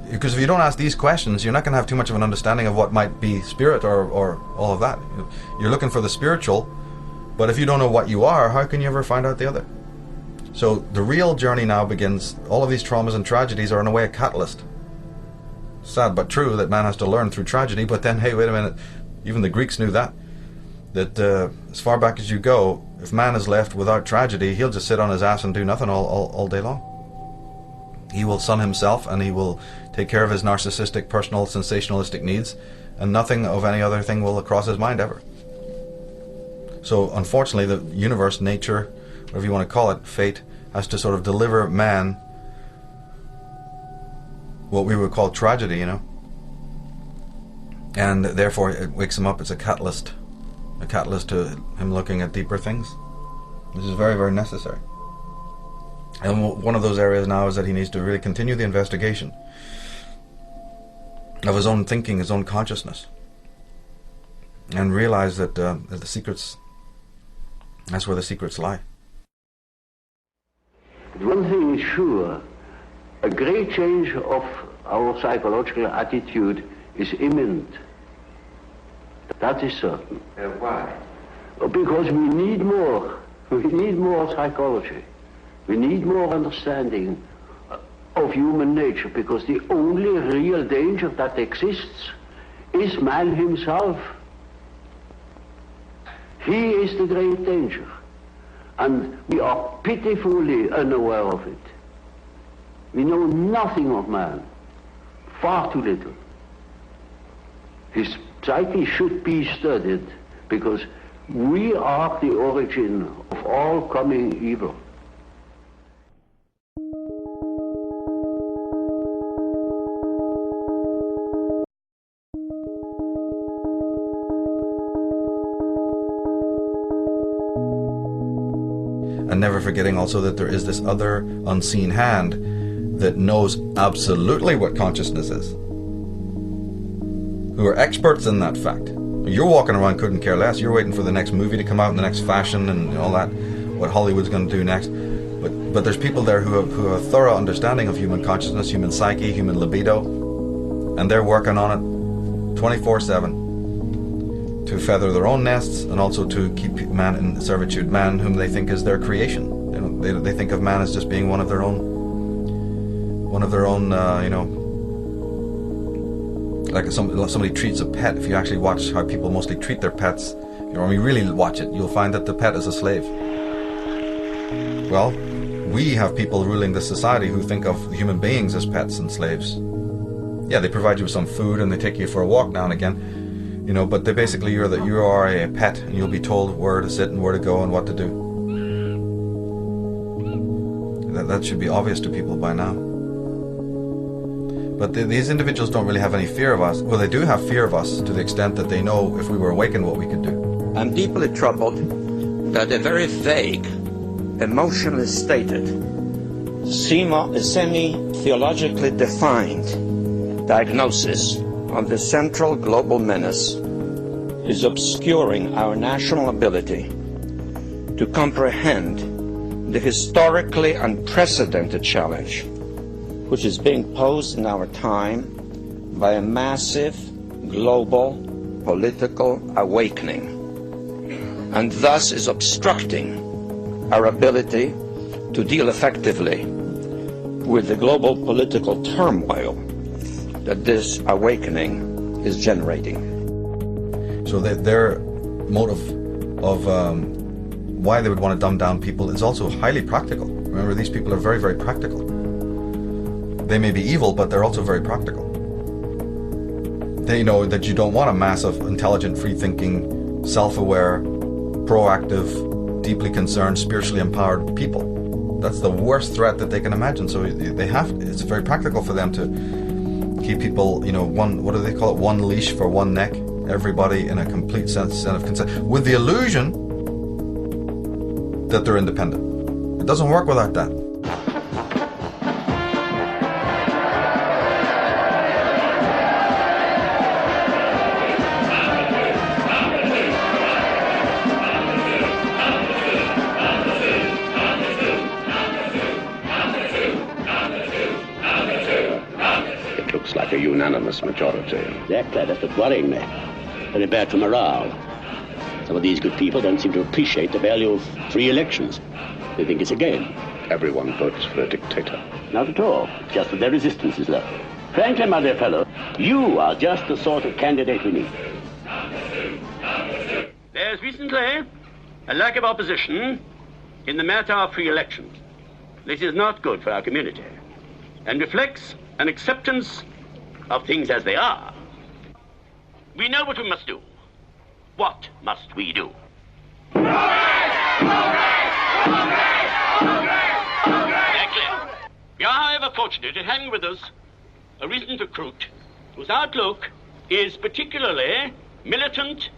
Because if you don't ask these questions, you're not going to have too much of an understanding of what might be spirit or all of that. You're looking for the spiritual, but if you don't know what you are, how can you ever find out the other? So the real journey now begins. All of these traumas and tragedies are in a way a catalyst. Sad but true that man has to learn through tragedy, but then, hey, wait a minute, even the Greeks knew that as far back as you go, if man is left without tragedy, he'll just sit on his ass and do nothing all day long. He will sun himself and he will take care of his narcissistic, personal, sensationalistic needs, and nothing of any other thing will cross his mind ever. So unfortunately, the universe, nature, whatever you want to call it, fate, has to sort of deliver man what we would call tragedy, and therefore it wakes him up. It's a catalyst to him looking at deeper things. This is very, very necessary. And one of those areas now is that he needs to really continue the investigation of his own thinking, his own consciousness, and realize that the secrets, that's where the secrets lie. One thing is sure, a great change of our psychological attitude is imminent. That is certain. Why? Because we need more. We need more psychology. We need more understanding of human nature, because the only real danger that exists is man himself. He is the great danger. And we are pitifully unaware of it. We know nothing of man, far too little. His psyche should be studied, because we are the origin of all coming evil. And never forgetting also that there is this other unseen hand that knows absolutely what consciousness is. who are experts in that fact. You're walking around couldn't care less. You're waiting for the next movie to come out, and the next fashion and all that, what Hollywood's going to do next. But there's people there who have a thorough understanding of human consciousness, human psyche, human libido, and they're working on it 24/7 to feather their own nests and also to keep man in servitude, man whom they think is their creation. You know, they think of man as just being one of their own, like somebody treats a pet. If you actually watch how people mostly treat their pets, when you really watch it, you'll find that the pet is a slave. Well, we have people ruling this society who think of human beings as pets and slaves. Yeah, they provide you with some food and they take you for a walk now and again, but they basically you are a pet, and you'll be told where to sit and where to go and what to do. That should be obvious to people by now. But these individuals don't really have any fear of us. Well, they do have fear of us to the extent that they know if we were awakened what we could do. I'm deeply troubled that a very vague, emotionally stated, semi-theologically defined diagnosis of the central global menace is obscuring our national ability to comprehend the historically unprecedented challenge which is being posed in our time by a massive global political awakening, and thus is obstructing our ability to deal effectively with the global political turmoil that this awakening is generating. So their motive of why they would want to dumb down people is also highly practical. Remember, these people are very, very practical. They may be evil, but they're also very practical. They know that you don't want a mass of intelligent, free-thinking, self-aware, proactive, deeply concerned, spiritually empowered people. That's the worst threat that they can imagine. So it's very practical for them to keep people, what do they call it? One leash for one neck. Everybody in a complete sense of consent, with the illusion that they're independent. It doesn't work without that. It looks like a unanimous majority. Exactly, that's what's worrying me. Very bad for morale. Some of these good people don't seem to appreciate the value of free elections. They think it's a game. Everyone votes for a dictator. Not at all. Just that their resistance is low. Frankly, my dear fellow, you are just the sort of candidate we need. There's recently a lack of opposition in the matter of free elections. This is not good for our community and reflects an acceptance of things as they are. We know what we must do. What must we do? Exactly. We are, however, fortunate in having with us a recent recruit whose outlook is particularly militant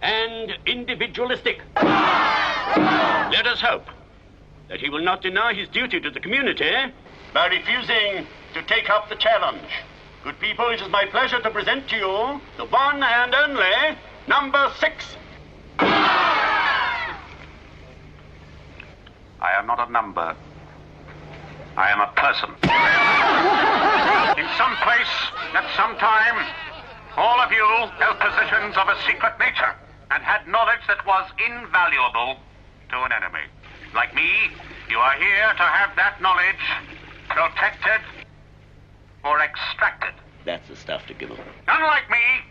and individualistic. Let us hope that he will not deny his duty to the community by refusing to take up the challenge. Good people, it is my pleasure to present to you the one and only number 6. I am not a number. I am a person. In some place, at some time, all of you held positions of a secret nature and had knowledge that was invaluable to an enemy. Like me, you are here to have that knowledge protected or extracted. That's the stuff to give them. Unlike me,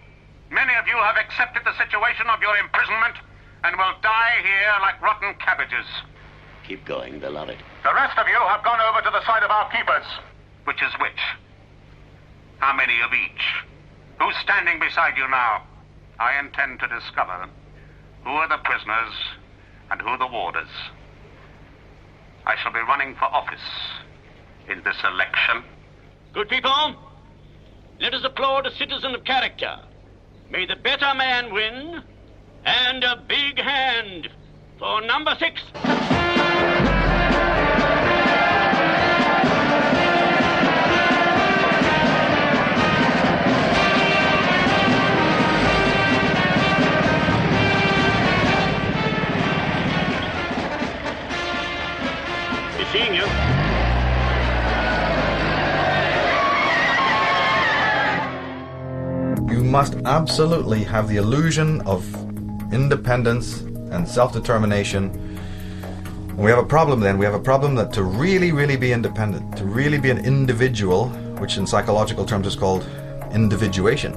many of you have accepted the situation of your imprisonment and will die here like rotten cabbages. Keep going, beloved. The rest of you have gone over to the side of our keepers. Which is which? How many of each? Who's standing beside you now? I intend to discover who are the prisoners and who the warders. I shall be running for office in this election. Good people, let us applaud a citizen of character. May the better man win, and a big hand for number 6. seeing you. You must absolutely have the illusion of independence and self-determination. And we have a problem then. We have a problem that to really, really be independent, to really be an individual, which in psychological terms is called individuation,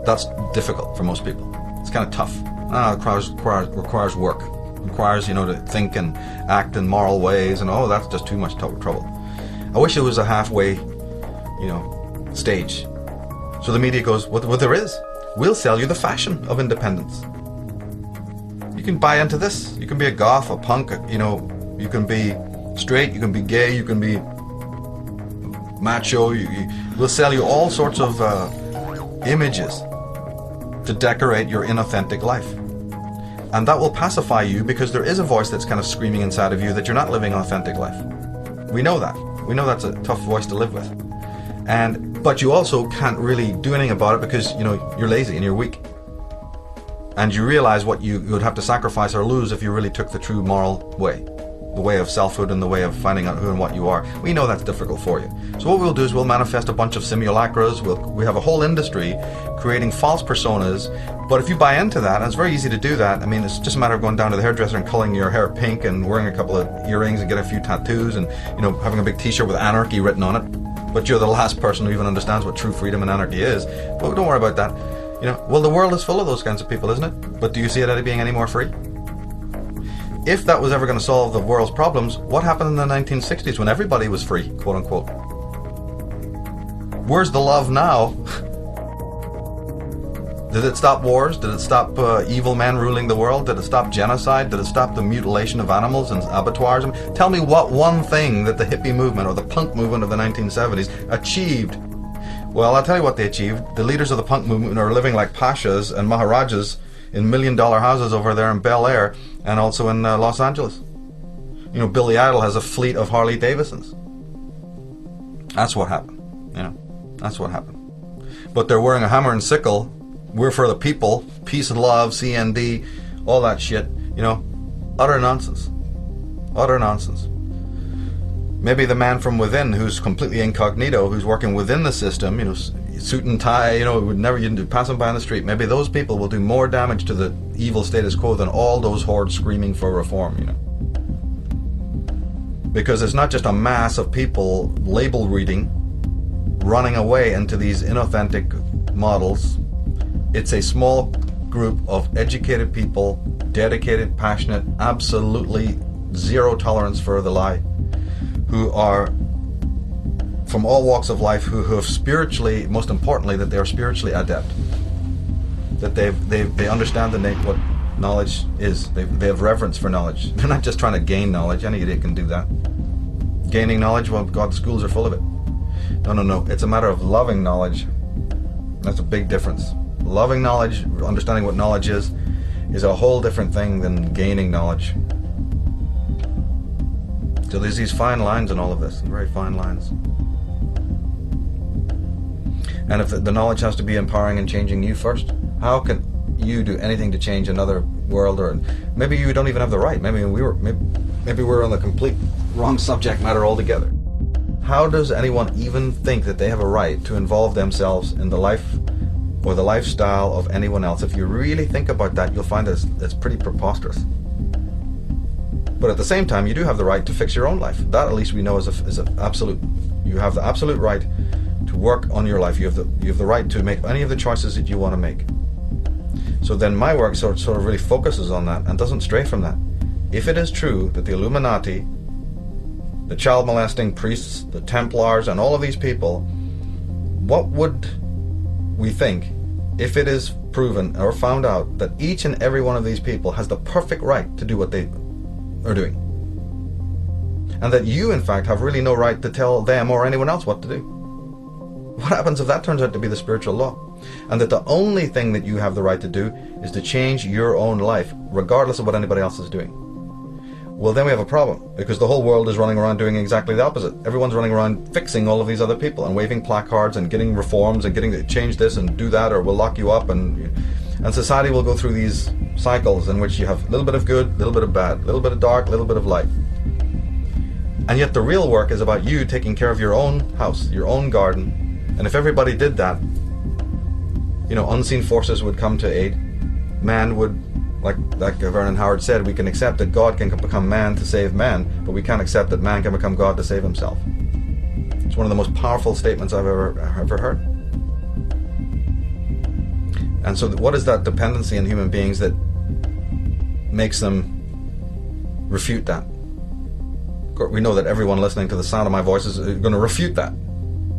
that's difficult for most people. It's kind of tough. It requires work. It requires, to think and act in moral ways, and that's just too much trouble. I wish it was a halfway, stage. So the media goes, well, there is. We'll sell you the fashion of independence. You can buy into this. You can be a goth, a punk, you can be straight, you can be gay, you can be macho. We'll sell you all sorts of images to decorate your inauthentic life. And that will pacify you because there is a voice that's kind of screaming inside of you that you're not living an authentic life. We know that. We know that's a tough voice to live with. But you also can't really do anything about it because, you're lazy and you're weak. And you realize what you would have to sacrifice or lose if you really took the true moral way. The way of selfhood and the way of finding out who and what you are. We know that's difficult for you. So what we'll do is we'll manifest a bunch of simulacras. We have a whole industry creating false personas. But if you buy into that, and it's very easy to do that. I mean, it's just a matter of going down to the hairdresser and coloring your hair pink and wearing a couple of earrings and getting a few tattoos and, having a big t-shirt with anarchy written on it. But you're the last person who even understands what true freedom and anarchy is. But don't worry about that. Well, the world is full of those kinds of people, isn't it? But do you see it as being any more free? If that was ever going to solve the world's problems, what happened in the 1960s when everybody was free, quote unquote? Where's the love now? Did it stop wars? Did it stop evil men ruling the world? Did it stop genocide? Did it stop the mutilation of animals and abattoirs? Tell me what one thing that the hippie movement or the punk movement of the 1970s achieved. Well, I'll tell you what they achieved. The leaders of the punk movement are living like pashas and maharajas in $1 million houses over there in Bel Air and also in Los Angeles. Billy Idol has a fleet of Harley Davidsons. That's what happened. That's what happened. But they're wearing a hammer and sickle. We're for the people. Peace and love, CND, all that shit. Utter nonsense. Utter nonsense. Maybe the man from within who's completely incognito, who's working within the system, suit and tie, would never you'd pass him by on the street. Maybe those people will do more damage to the evil status quo than all those hordes screaming for reform, Because it's not just a mass of people label reading, running away into these inauthentic models. It's a small group of educated people, dedicated, passionate, absolutely zero tolerance for the lie, who are from all walks of life, who have spiritually, most importantly, that they are spiritually adept, that they understand what knowledge is. They have reverence for knowledge. They're not just trying to gain knowledge. Any idiot can do that. Gaining knowledge, well, God, the schools are full of it. No. It's a matter of loving knowledge. That's a big difference. Loving knowledge, understanding what knowledge is a whole different thing than gaining knowledge. So there's these fine lines in all of this, very fine lines. And if the knowledge has to be empowering and changing you first, how can you do anything to change another world? Or maybe you don't even have the right. Maybe we're on the complete wrong subject matter altogether. How does anyone even think that they have a right to involve themselves in the life or the lifestyle of anyone else? If you really think about that, you'll find that it's pretty preposterous. But at the same time, you do have the right to fix your own life. That, at least, we know is an absolute. You have the absolute right to work on your life. You have the right to make any of the choices that you want to make. So then my work sort of really focuses on that and doesn't stray from that. If it is true that the Illuminati, the child molesting priests, the Templars, and all of these people, what would we think if it is proven or found out that each and every one of these people has the perfect right to do what they are doing, and that you in fact have really no right to tell them or anyone else what to do? What happens if that turns out to be the spiritual law, and that the only thing that you have the right to do is to change your own life regardless of what anybody else is doing? Well, then we have a problem, because the whole world is running around doing exactly the opposite. Everyone's running around fixing all of these other people and waving placards and getting reforms and getting to change this and do that, or we'll lock you up, and society will go through these cycles in which you have a little bit of good, a little bit of bad, a little bit of dark, a little bit of light. And yet the real work is about you taking care of your own house, your own garden. And if everybody did that, unseen forces would come to aid. Man would, like Vernon Howard said, we can accept that God can become man to save man, but we can't accept that man can become God to save himself. It's one of the most powerful statements I've ever heard. And so what is that dependency in human beings that makes them refute that? We know that everyone listening to the sound of my voice is going to refute that.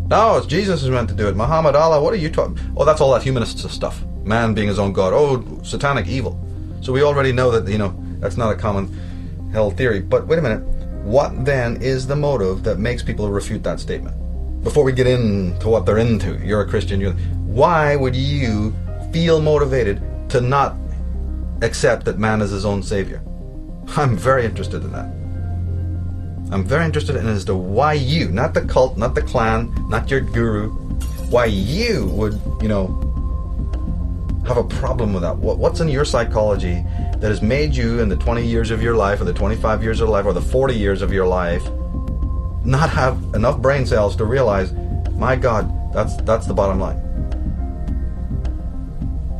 No, it's Jesus who's meant to do it. Muhammad, Allah, what are you talking? Oh, that's all that humanist stuff. Man being his own God. Oh, satanic evil. So we already know that, that's not a common held theory. But wait a minute. What then is the motive that makes people refute that statement? Before we get into what they're into, you're a Christian. Why would you feel motivated to not accept that man is his own savior? I'm very interested in that. I'm very interested in as to why you, not the cult, not the clan, not your guru, why you would, have a problem with that. What's in your psychology that has made you in the 20 years of your life, or the 25 years of life, or the 40 years of your life, not have enough brain cells to realize, my God, that's the bottom line.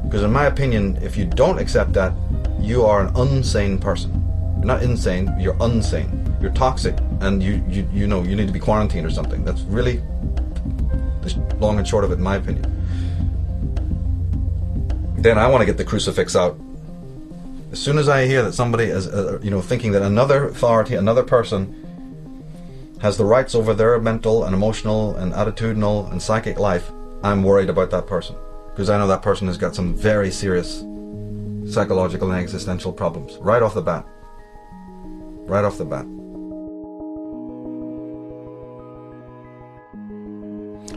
Because in my opinion, if you don't accept that, you are an unsane person. You're not insane, you're unsane. You're toxic, and you need to be quarantined or something. That's really the long and short of it, in my opinion. Then I want to get the crucifix out. As soon as I hear that somebody is, thinking that another authority, another person, has the rights over their mental and emotional and attitudinal and psychic life, I'm worried about that person, because I know that person has got some very serious psychological and existential problems right off the bat. Right off the bat.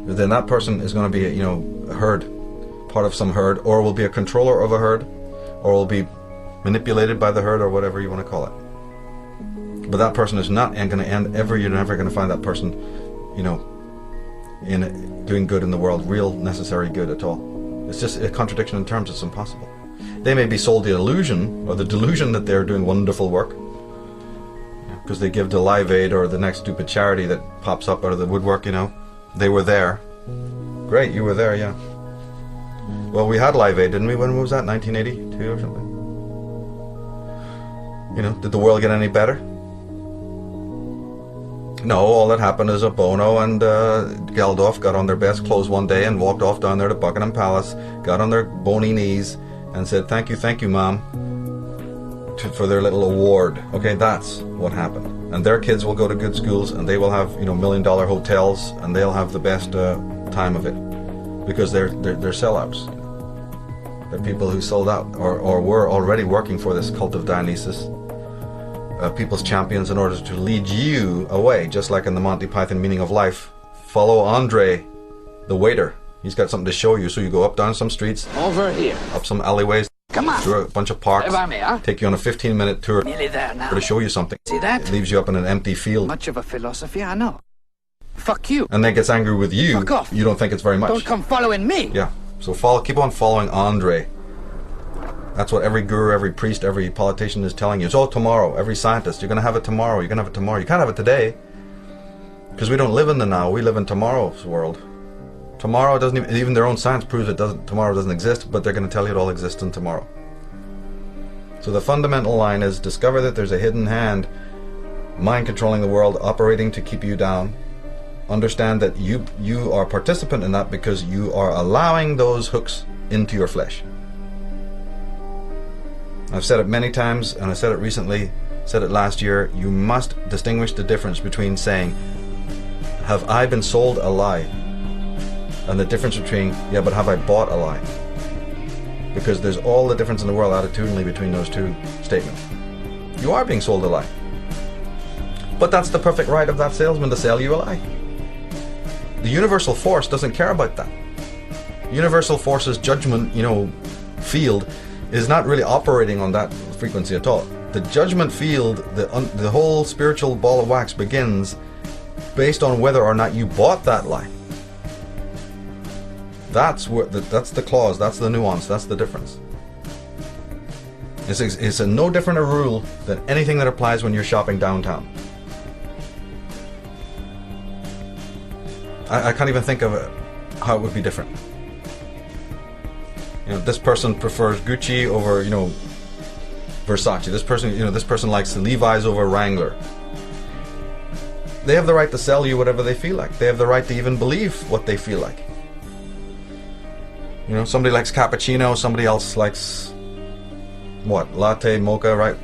Then that person is going to be, a herd, part of some herd, or will be a controller of a herd, or will be manipulated by the herd, or whatever you want to call it. But that person is not going to end ever. You're never going to find that person, in doing good in the world, real necessary good at all. It's just a contradiction in terms. It's impossible. They may be sold the illusion or the delusion that they're doing wonderful work, because they give to Live Aid or the next stupid charity that pops up out of the woodwork. They were there. Great, you were there, yeah. Well, we had Live Aid, didn't we? When was that? 1982 or something? Did the world get any better? No, all that happened is Bono and Geldof got on their best clothes one day and walked off down there to Buckingham Palace, got on their bony knees and said, thank you, Mom, for their little award. Okay, that's what happened. And their kids will go to good schools, and they will have, $1 million hotels, and they'll have the best time of it, because they're sellouts. They're people who sold out or were already working for this cult of Dionysus, people's champions, in order to lead you away, just like in the Monty Python Meaning of Life. Follow Andre, the waiter. He's got something to show you, so you go up down some streets, over here, up some alleyways, come on, through a bunch of parks, take you on a 15-minute tour nearly there now, to show you something. See that? It leaves you up in an empty field. Much of a philosophy, I know. Fuck you. And then gets angry with you. Fuck off. You don't think it's very much. Don't come following me. Yeah. So keep on following Andre. That's what every guru, every priest, every politician is telling you. It's all tomorrow. Every scientist, you're going to have it tomorrow. You're going to have it tomorrow. You can't have it today, because we don't live in the now. We live in tomorrow's world. Tomorrow doesn't even their own science proves tomorrow doesn't exist, but they're going to tell you it all exists in tomorrow. So the fundamental line is, discover that there's a hidden hand, mind controlling the world, operating to keep you down. Understand that you are a participant in that, because you are allowing those hooks into your flesh. I've said it many times, and I said it recently, said it last year. You must distinguish the difference between saying, have I been sold a lie? And the difference between, yeah, but have I bought a lie? Because there's all the difference in the world attitudinally between those two statements. You are being sold a lie. But that's the perfect right of that salesman to sell you a lie. The universal force doesn't care about that. Universal force's judgment, field is not really operating on that frequency at all. The judgment field, the whole spiritual ball of wax begins based on whether or not you bought that lie. That's the clause, that's the nuance, that's the difference. It's a no different a rule than anything that applies when you're shopping downtown. I can't even think of how it would be different. You know, this person prefers Gucci over, you know, Versace. This person likes the Levi's over Wrangler. They have the right to sell you whatever they feel like. They have the right to even believe what they feel like. You know, somebody likes cappuccino, somebody else likes what? Latte, mocha, right?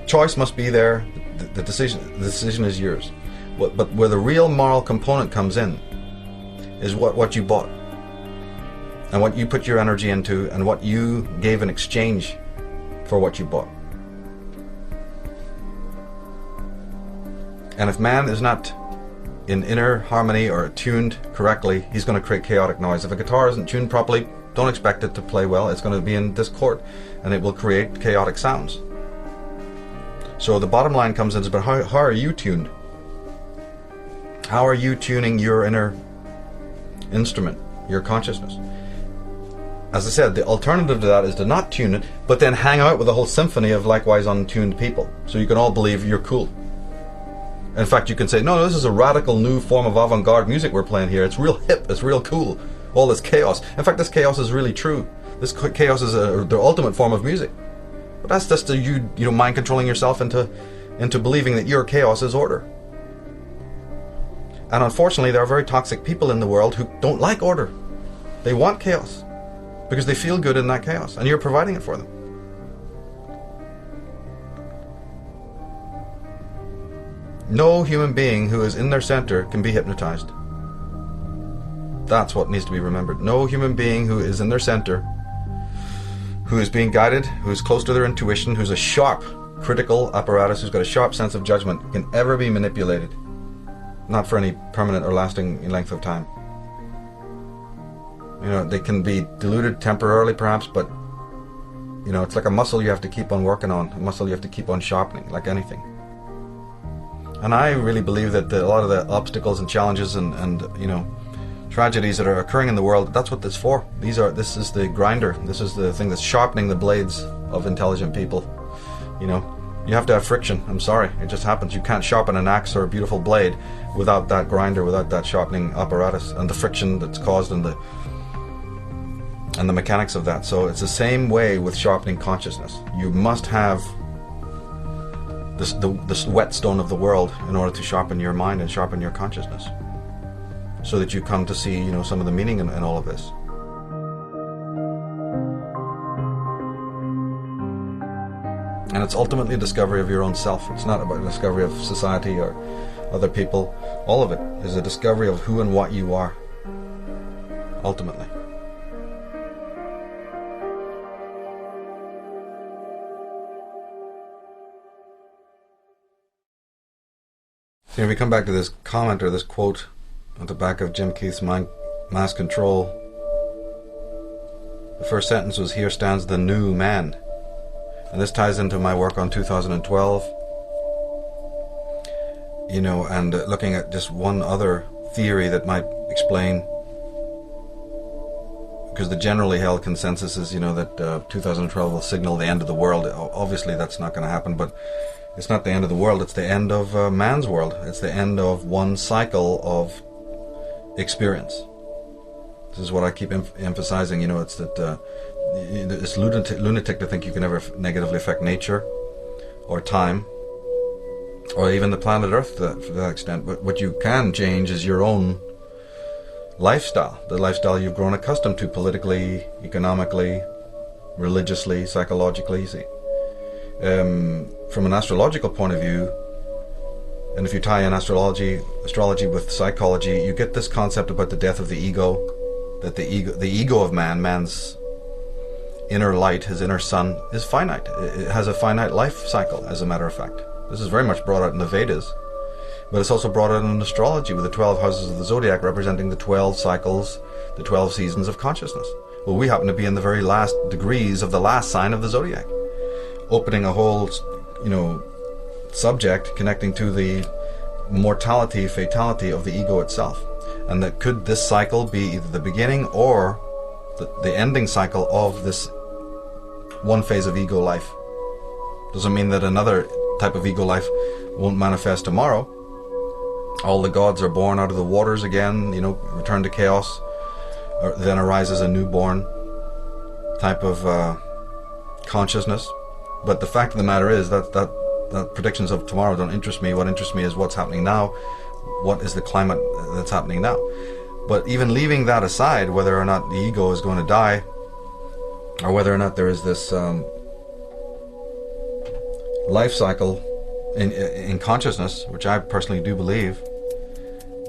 Choice must be there. The decision is yours. But where the real moral component comes in is what you bought and what you put your energy into and what you gave in exchange for what you bought. And if man is not in inner harmony or tuned correctly, he's going to create chaotic noise. If a guitar isn't tuned properly, don't expect it to play well. It's going to be in discord and it will create chaotic sounds. So the bottom line comes in is, but how are you tuned? How are you tuning your inner instrument, your consciousness? As I said, the alternative to that is to not tune it, but then hang out with a whole symphony of likewise untuned people, so you can all believe you're cool. In fact, you can say, no, this is a radical new form of avant-garde music we're playing here. It's real hip, it's real cool. All this chaos. In fact, this chaos is really true. This chaos is the ultimate form of music. But that's just you know, mind controlling yourself into believing that your chaos is order. And unfortunately, there are very toxic people in the world who don't like order. They want chaos because they feel good in that chaos, and you're providing it for them. No human being who is in their center can be hypnotized. That's what needs to be remembered. No human being who is in their center, who is being guided, who is close to their intuition, who's a sharp, critical apparatus, who's got a sharp sense of judgment, can ever be manipulated. Not for any permanent or lasting length of time. You know, they can be diluted temporarily perhaps, but you know, it's like a muscle you have to keep on working on, a muscle you have to keep on sharpening, like anything. And I really believe that a lot of the obstacles and challenges and you know, tragedies that are occurring in the world, that's what this is for. This is the grinder. This is the thing that's sharpening the blades of intelligent people. You know, you have to have friction. I'm sorry, it just happens. You can't sharpen an axe or a beautiful blade without that grinder, without that sharpening apparatus and the friction that's caused and the mechanics of that. So it's the same way with sharpening consciousness. You must have this whetstone of the world in order to sharpen your mind and sharpen your consciousness, so that you come to see, you know, some of the meaning in all of this. And it's ultimately a discovery of your own self. It's not about a discovery of society or other people. All of it is a discovery of who and what you are, ultimately. So if we come back to this comment or this quote at the back of Jim Keith's Mass Control, the first sentence was, "Here stands the new man." And this ties into my work on 2012, you know, and looking at just one other theory that might explain, because the generally held consensus is, you know, that 2012 will signal the end of the world. Obviously that's not going to happen, but it's not the end of the world, it's the end of man's world. It's the end of one cycle of experience. This is what I keep emphasizing, you know, it's that it's lunatic to think you can ever negatively affect nature or time or even the planet Earth to that extent. But what you can change is your own lifestyle, the lifestyle you've grown accustomed to politically, economically, religiously, psychologically, you see. From an astrological point of view, and if you tie in astrology with psychology, you get this concept about the death of the ego, that the ego of man's inner light, his inner sun, is finite. It has a finite life cycle, as a matter of fact. This is very much brought out in the Vedas, but it's also brought out in astrology with the 12 houses of the zodiac representing the 12 cycles, the 12 seasons of consciousness. Well, we happen to be in the very last degrees of the last sign of the zodiac, opening a whole, you know, subject connecting to the mortality, fatality of the ego itself. And that could this cycle be either the beginning or the ending cycle of this one phase of ego life. Doesn't mean that another type of ego life won't manifest tomorrow. all the gods are born out of the waters again, you know, return to chaos, then arises a newborn type of consciousness. But the fact of the matter is that predictions of tomorrow don't interest me. What interests me is what's happening now. What is the climate that's happening now? But even leaving that aside, whether or not the ego is going to die, or whether or not there is this life cycle in consciousness, which I personally do believe,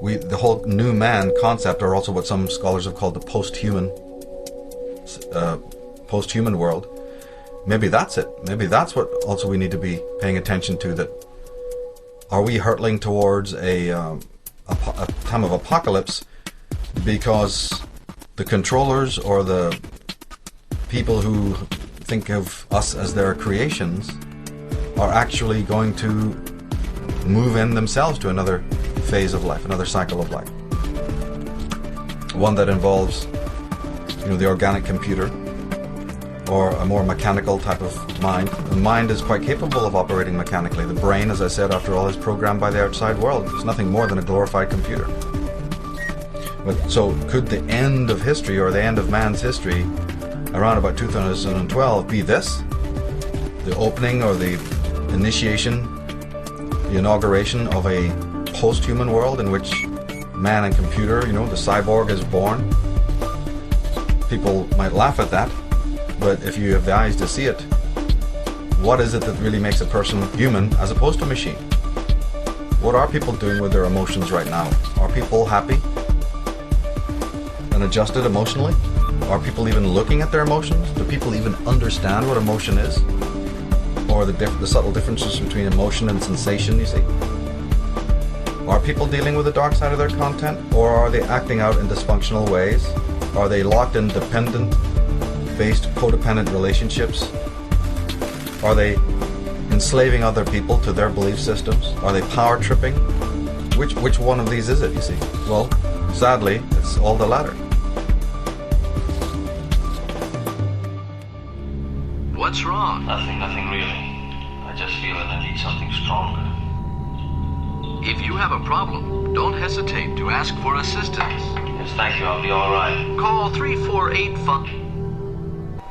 the whole new man concept, or also what some scholars have called the post-human world, maybe that's it. Maybe that's what also we need to be paying attention to, that are we hurtling towards a time of apocalypse because the controllers or the people who think of us as their creations are actually going to move in themselves to another phase of life, another cycle of life. One that involves, you know, the organic computer, or a more mechanical type of mind. The mind is quite capable of operating mechanically. The brain, as I said, after all, is programmed by the outside world. It's nothing more than a glorified computer. But so could the end of history, or the end of man's history, around about 2012 be this? The opening or the initiation, the inauguration of a post-human world in which man and computer, you know, the cyborg is born? People might laugh at that, but if you have the eyes to see it, what is it that really makes a person human as opposed to a machine? What are people doing with their emotions right now? Are people happy and adjusted emotionally? Are people even looking at their emotions? Do people even understand what emotion is? Or the subtle differences between emotion and sensation, you see? Are people dealing with the dark side of their content? Or are they acting out in dysfunctional ways? Are they locked in dependent-based codependent relationships? Are they enslaving other people to their belief systems? Are they power tripping? Which one of these is it, you see? Well, sadly, it's all the latter. What's wrong? Nothing really. I just feel that I need something stronger. If you have a problem, don't hesitate to ask for assistance. Yes, thank you. I'll be all right. Call 348-FUN.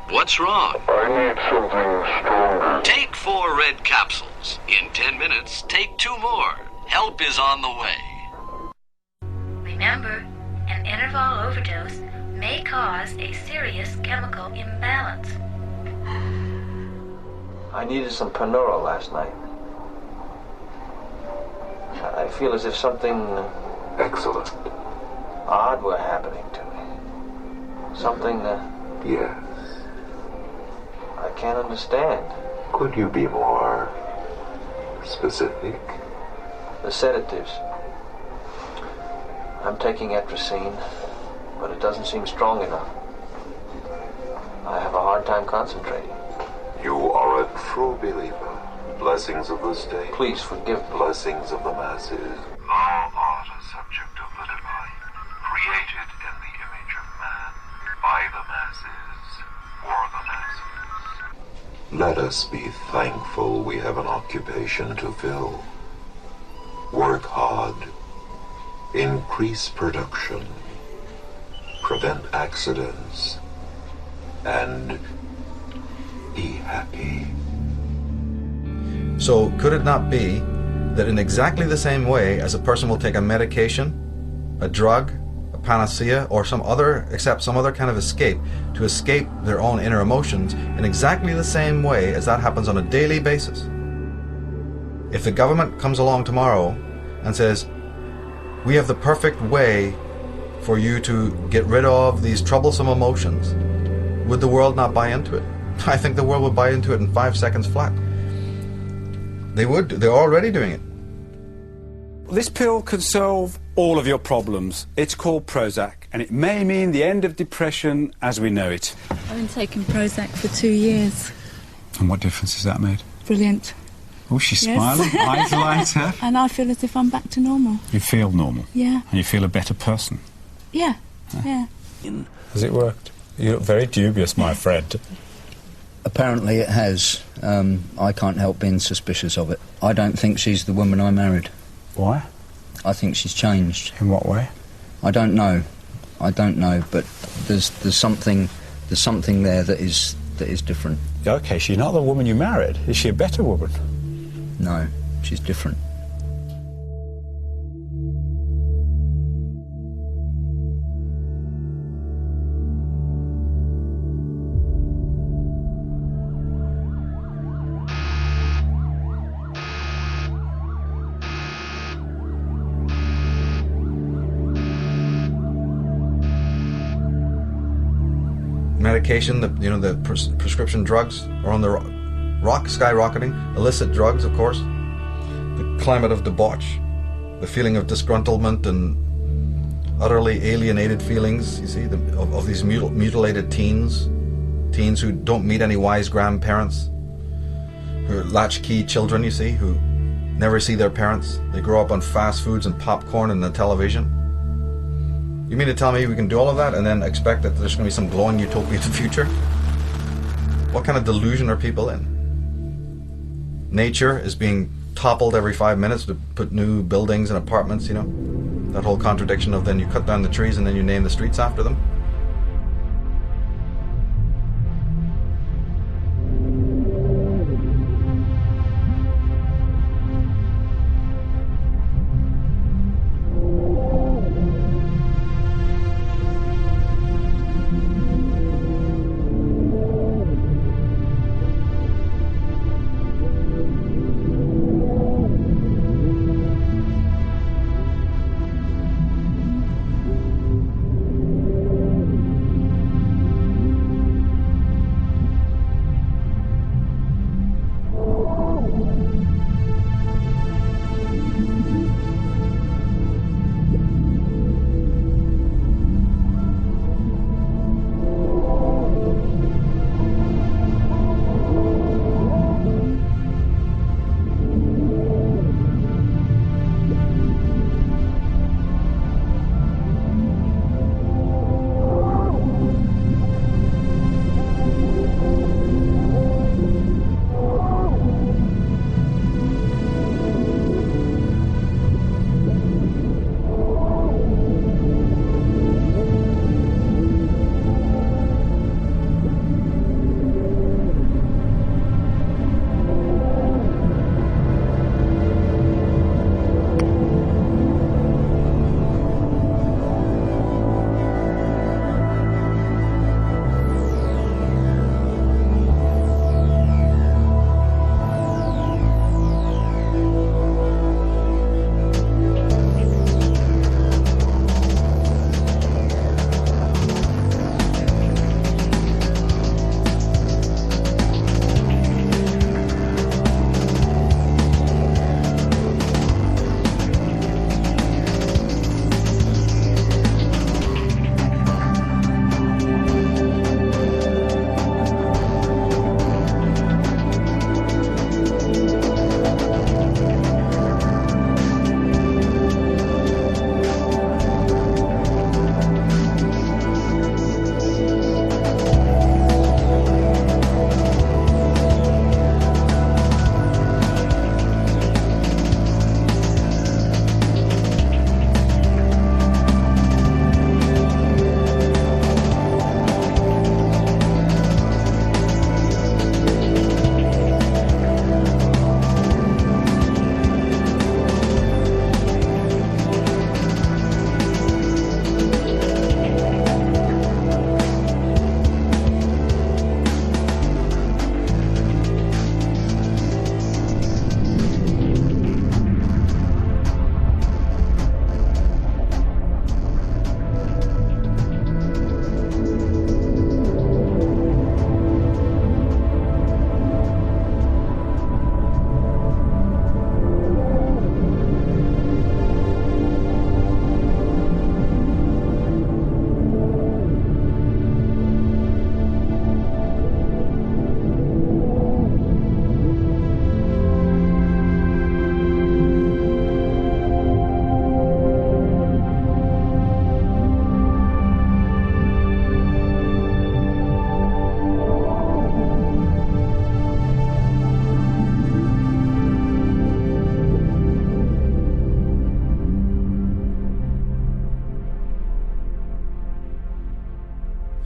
What's wrong? I need something stronger. Take 4 red capsules. In 10 minutes, take 2 more. Help is on the way. Remember, an interval overdose may cause a serious chemical imbalance. I needed some Panura last night. I feel as if something excellent, odd were happening to me. Something yes. I can't understand. Could you be more specific? The sedatives. I'm taking atrazine, but it doesn't seem strong enough. I have a hard time concentrating. You are a true believer. Blessings of the state. Please forgive me. Blessings of the masses. Thou art a subject of the divine, created in the image of man, by the masses, for the masses. Let us be thankful we have an occupation to fill. Work hard. Increase production. Prevent accidents. And be happy. So could it not be that in exactly the same way as a person will take a medication, a drug, a panacea, or some other kind of escape to escape their own inner emotions, in exactly the same way as that happens on a daily basis? If the government comes along tomorrow and says, we have the perfect way for you to get rid of these troublesome emotions, would the world not buy into it? I think the world would buy into it in 5 seconds flat. They would. They're already doing it. This pill can solve all of your problems. It's called Prozac, and it may mean the end of depression as we know it. I've been taking Prozac for 2 years. And what difference has that made? Brilliant. Oh, she's Yes. smiling. Eyes light up. And I feel as if I'm back to normal. You feel normal? Yeah. And you feel a better person? Yeah. Yeah. Has it worked? You look very dubious, my friend. Apparently it has. I can't help being suspicious of it. I don't think she's the woman I married. Why? I think she's changed. In what way? I don't know, but there's something there that is different. Okay, she's not the woman you married. Is she a better woman? No, she's different. Medication, the prescription drugs are on the skyrocketing. Illicit drugs, of course. The climate of debauch, the feeling of disgruntlement and utterly alienated feelings, you see, of these mutilated teens who don't meet any wise grandparents, who are latchkey children, you see, who never see their parents. They grow up on fast foods and popcorn and the television. You mean to tell me we can do all of that and then expect that there's going to be some glowing utopia in the future? What kind of delusion are people in? Nature is being toppled every 5 minutes to put new buildings and apartments, that whole contradiction of then you cut down the trees and then you name the streets after them.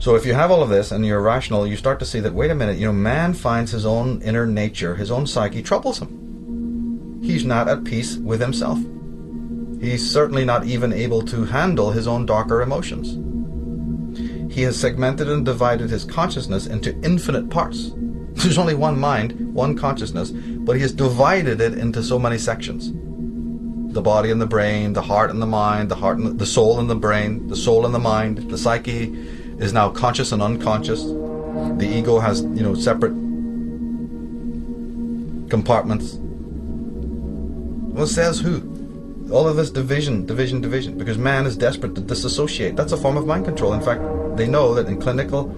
So if you have all of this and you're rational, you start to see that, wait a minute, man finds his own inner nature, his own psyche troublesome. He's not at peace with himself. He's certainly not even able to handle his own darker emotions. He has segmented and divided his consciousness into infinite parts. There's only one mind, one consciousness, but he has divided it into so many sections. The body and the brain, the heart and the mind, the soul and the brain, the soul and the mind. The psyche is now conscious and unconscious. The ego has, separate compartments. Well, says who? All of this division, because man is desperate to disassociate. That's a form of mind control. In fact, they know that in clinical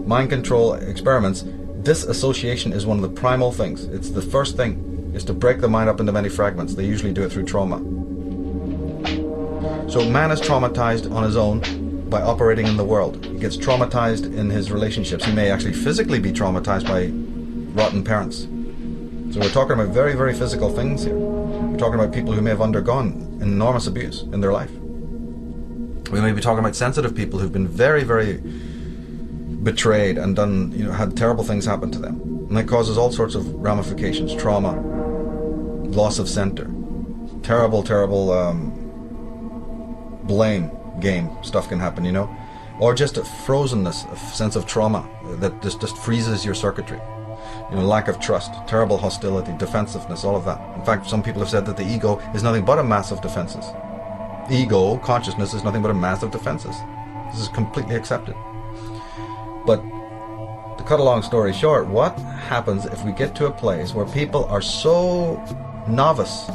mind control experiments, disassociation is one of the primal things. It's the first thing, is to break the mind up into many fragments. They usually do it through trauma. So man is traumatized on his own by operating in the world. He gets traumatized in his relationships. He may actually physically be traumatized by rotten parents. So we're talking about very, very physical things here. We're talking about people who may have undergone enormous abuse in their life. We may be talking about sensitive people who've been very, very betrayed and done, had terrible things happen to them. And that causes all sorts of ramifications, trauma, loss of center, terrible, blame game stuff can happen, or just a frozenness, a sense of trauma that just freezes your circuitry. Lack of trust, terrible hostility, defensiveness, all of that. In fact, some people have said that the ego is nothing but a mass of defenses. Ego, consciousness, is nothing but a mass of defenses. This is completely accepted. But to cut a long story short, what happens if we get to a place where people are so novice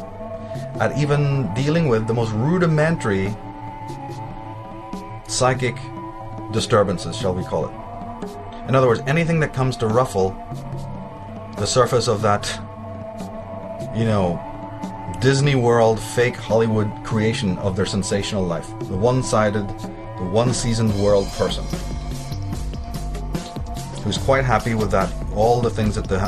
at even dealing with the most rudimentary psychic disturbances, shall we call it? In other words, anything that comes to ruffle the surface of that, Disney World, fake Hollywood creation of their sensational life. The one-sided, the one-seasoned world person who's quite happy with that, all the things that the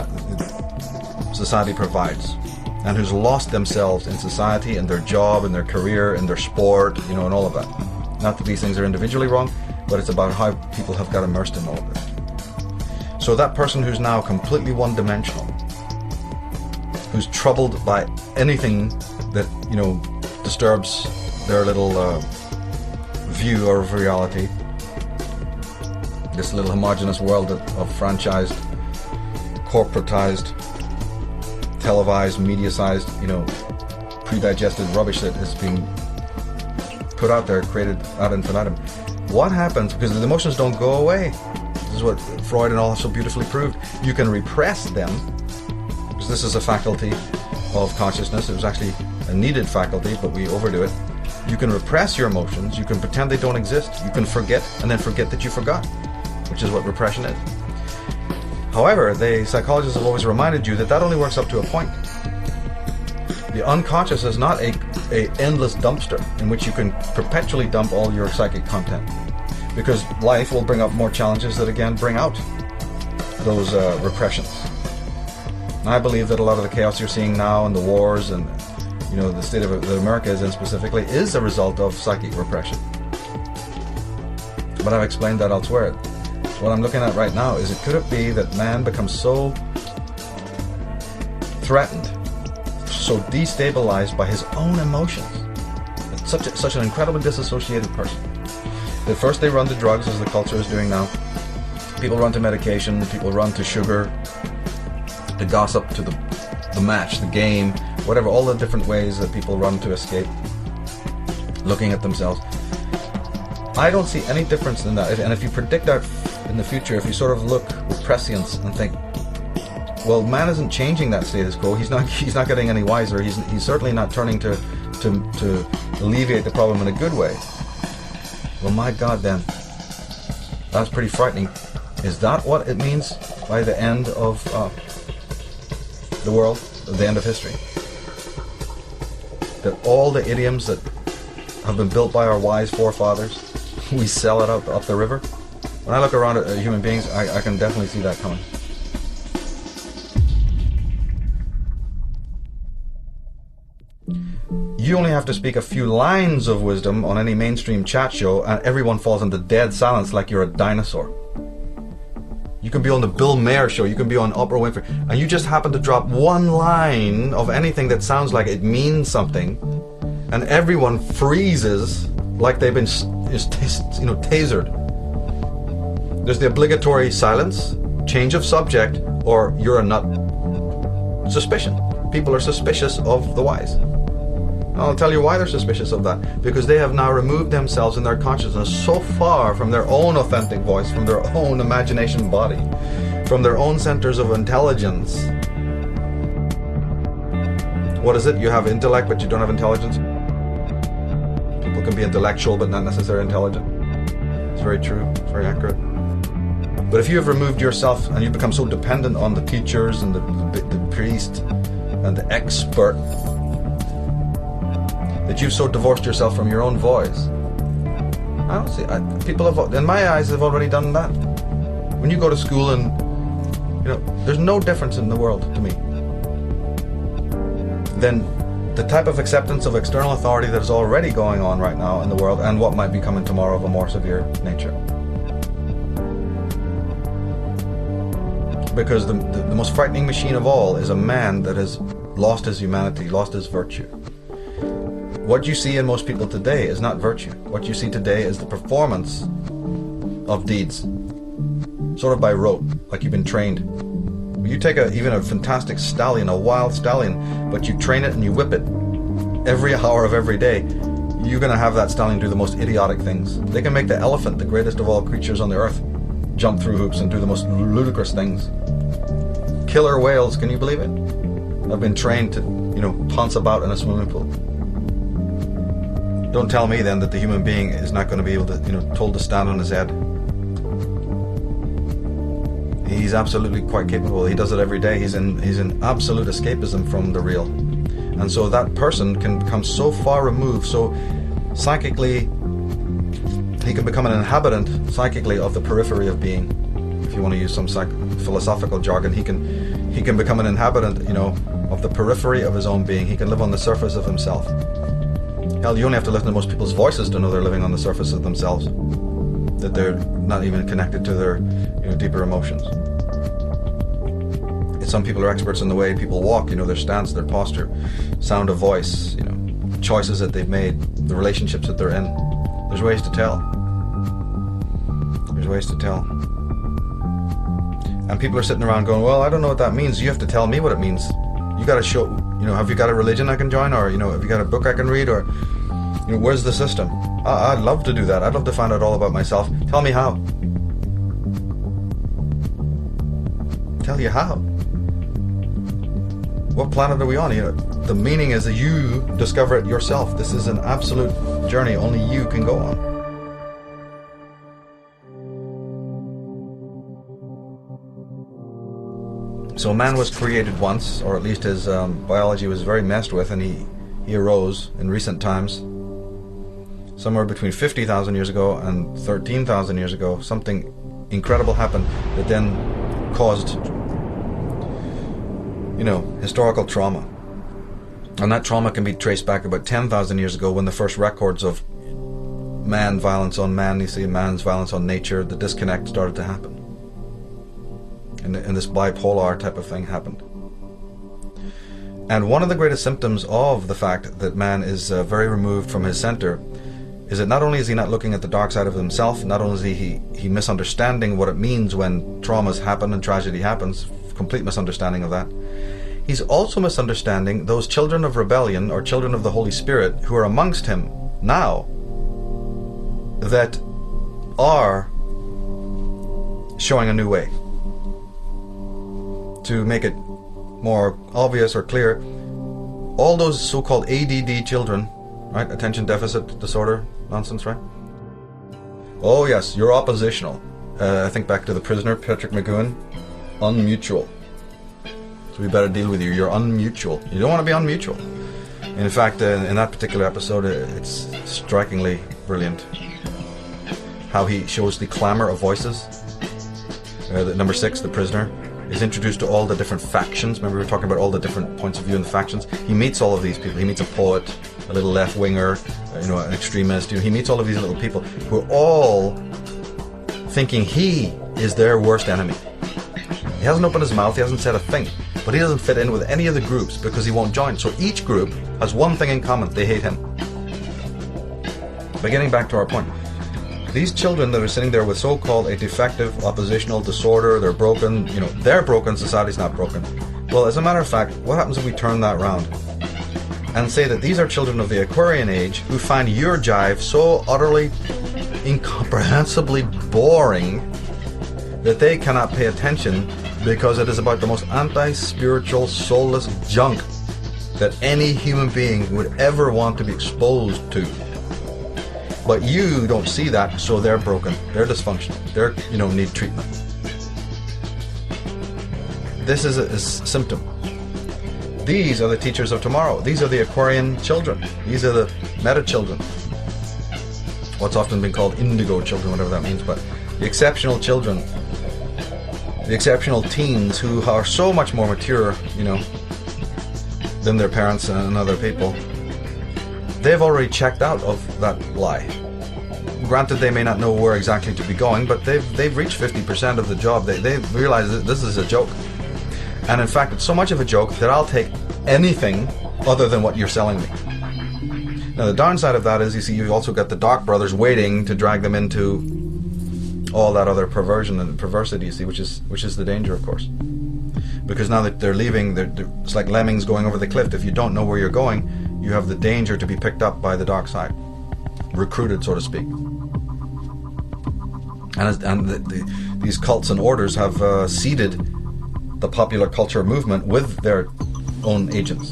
society provides, and who's lost themselves in society, in their job, in their career, in their sport, and all of that. Not that these things are individually wrong, but it's about how people have got immersed in all of this. So that person who's now completely one-dimensional, who's troubled by anything that, disturbs their little view of reality, this little homogenous world of franchised, corporatized, televised, media-sized, pre-digested rubbish that is being put out there, created ad infinitum. What happens, because the emotions don't go away. This is what Freud and all have so beautifully proved. You can repress them, because this is a faculty of consciousness. It was actually a needed faculty, but we overdo it. You can repress your emotions. You can pretend they don't exist. You can forget, and then forget that you forgot, which is what repression is. However, the psychologists have always reminded you that that only works up to a point. The unconscious is not a endless dumpster in which you can perpetually dump all your psychic content, because life will bring up more challenges that again bring out those repressions. And I believe that a lot of the chaos you're seeing now and the wars and the state of that America is in specifically is a result of psychic repression. But I've explained that elsewhere. What I'm looking at right now is, could it be that man becomes so threatened, so destabilized by his own emotions, such an incredibly disassociated person, that first they run to drugs, as the culture is doing now. People run to medication, people run to sugar, to gossip, to the match, the game, whatever, all the different ways that people run to escape looking at themselves. I don't see any difference in that. And if you predict out in the future, if you sort of look with prescience and think, well, man isn't changing that status quo. He's not getting any wiser. He's certainly not turning to alleviate the problem in a good way. Well, my God, then that's pretty frightening. Is that what it means by the end of the world, the end of history? That all the idioms that have been built by our wise forefathers, we sell it out up the river? When I look around at human beings, I can definitely see that coming. You only have to speak a few lines of wisdom on any mainstream chat show and everyone falls into dead silence like you're a dinosaur. You can be on the Bill Maher show, you can be on Oprah Winfrey, and you just happen to drop one line of anything that sounds like it means something, and everyone freezes like they've been tasered. There's the obligatory silence, change of subject, or you're a nut. Suspicion. People are suspicious of the wise. I'll tell you why they're suspicious of that. Because they have now removed themselves in their consciousness so far from their own authentic voice, from their own imagination body, from their own centers of intelligence. What is it? You have intellect, but you don't have intelligence? People can be intellectual, but not necessarily intelligent. It's very true. It's very accurate. But if you have removed yourself and you become so dependent on the teachers and the priest and the expert that you've so divorced yourself from your own voice, I don't see. People have, in my eyes, have already done that. When you go to school and, there's no difference in the world to me. Then the type of acceptance of external authority that is already going on right now in the world and what might be coming tomorrow of a more severe nature. Because the most frightening machine of all is a man that has lost his humanity, lost his virtue. What you see in most people today is not virtue. What you see today is the performance of deeds, sort of by rote, like you've been trained. You take even a fantastic stallion, a wild stallion, but you train it and you whip it every hour of every day, you're going to have that stallion do the most idiotic things. They can make the elephant, the greatest of all creatures on the earth, jump through hoops and do the most ludicrous things. Killer whales, can you believe it? Have been trained to, pounce about in a swimming pool. Don't tell me then that the human being is not going to be able to, told to stand on his head. He's absolutely quite capable. He does it every day. He's in absolute escapism from the real. And so that person can become so far removed, so psychically, he can become an inhabitant psychically of the periphery of being. If you want to use some philosophical jargon, he can become an inhabitant, of the periphery of his own being. He can live on the surface of himself. Hell, you only have to listen to most people's voices to know they're living on the surface of themselves, that they're not even connected to their deeper emotions. Some people are experts in the way people walk, their stance, their posture, sound of voice, choices that they've made, the relationships that they're in. There's ways to tell. There's ways to tell. And people are sitting around going, well, I don't know what that means. You have to tell me what it means. You got to show, have you got a religion I can join? Or, have you got a book I can read? Or, where's the system? I'd love to do that. I'd love to find out all about myself. Tell me how. Tell you how. What planet are we on? The meaning is that you discover it yourself. This is an absolute journey only you can go on. So man was created once, or at least his biology was very messed with, and he arose in recent times. Somewhere between 50,000 years ago and 13,000 years ago, something incredible happened that then caused, historical trauma. And that trauma can be traced back about 10,000 years ago when the first records of man violence on man, man's violence on nature, the disconnect started to happen. And this bipolar type of thing happened. And one of the greatest symptoms of the fact that man is very removed from his center is that not only is he not looking at the dark side of himself, not only is he misunderstanding what it means when traumas happen and tragedy happens, complete misunderstanding of that, he's also misunderstanding those children of rebellion or children of the Holy Spirit who are amongst him now that are showing a new way. To make it more obvious or clear, all those so-called ADD children, right, attention deficit disorder nonsense, right? Oh yes, you're oppositional. I think back to the prisoner, Patrick McGowan, unmutual. So we better deal with you. You're unmutual. You don't want to be unmutual. In fact, in that particular episode, it's strikingly brilliant how he shows the clamor of voices. Number 6, the prisoner, is introduced to all the different factions. Remember we were talking about all the different points of view in the factions? He meets all of these people. He meets a poet, a little left-winger, an extremist. He meets all of these little people who are all thinking he is their worst enemy. He hasn't opened his mouth, he hasn't said a thing, but he doesn't fit in with any of the groups because he won't join. So each group has one thing in common: they hate him. But getting back to our point, these children that are sitting there with so-called a defective oppositional disorder, they're broken, they're broken, society's not broken. Well, as a matter of fact, what happens if we turn that around and say that these are children of the Aquarian age who find your jive so utterly, incomprehensibly boring that they cannot pay attention because it is about the most anti-spiritual, soulless junk that any human being would ever want to be exposed to. But you don't see that, so they're broken, they're dysfunctional, they're, need treatment. This is a symptom. These are the teachers of tomorrow. These are the Aquarian children. These are the meta children. What's often been called indigo children, whatever that means, but the exceptional children, the exceptional teens who are so much more mature, than their parents and other people. They've already checked out of that lie. Granted, they may not know where exactly to be going, but they've reached 50% of the job. They've realized that this is a joke. And in fact, it's so much of a joke that I'll take anything other than what you're selling me. Now, the downside of that is, you see, you've also got the Dark Brothers waiting to drag them into all that other perversion and perversity, you see, which is the danger, of course. Because now that they're leaving, it's like lemmings going over the cliff. If you don't know where you're going, you have the danger to be picked up by the dark side, recruited, so to speak. And these cults and orders have seeded the popular culture movement with their own agents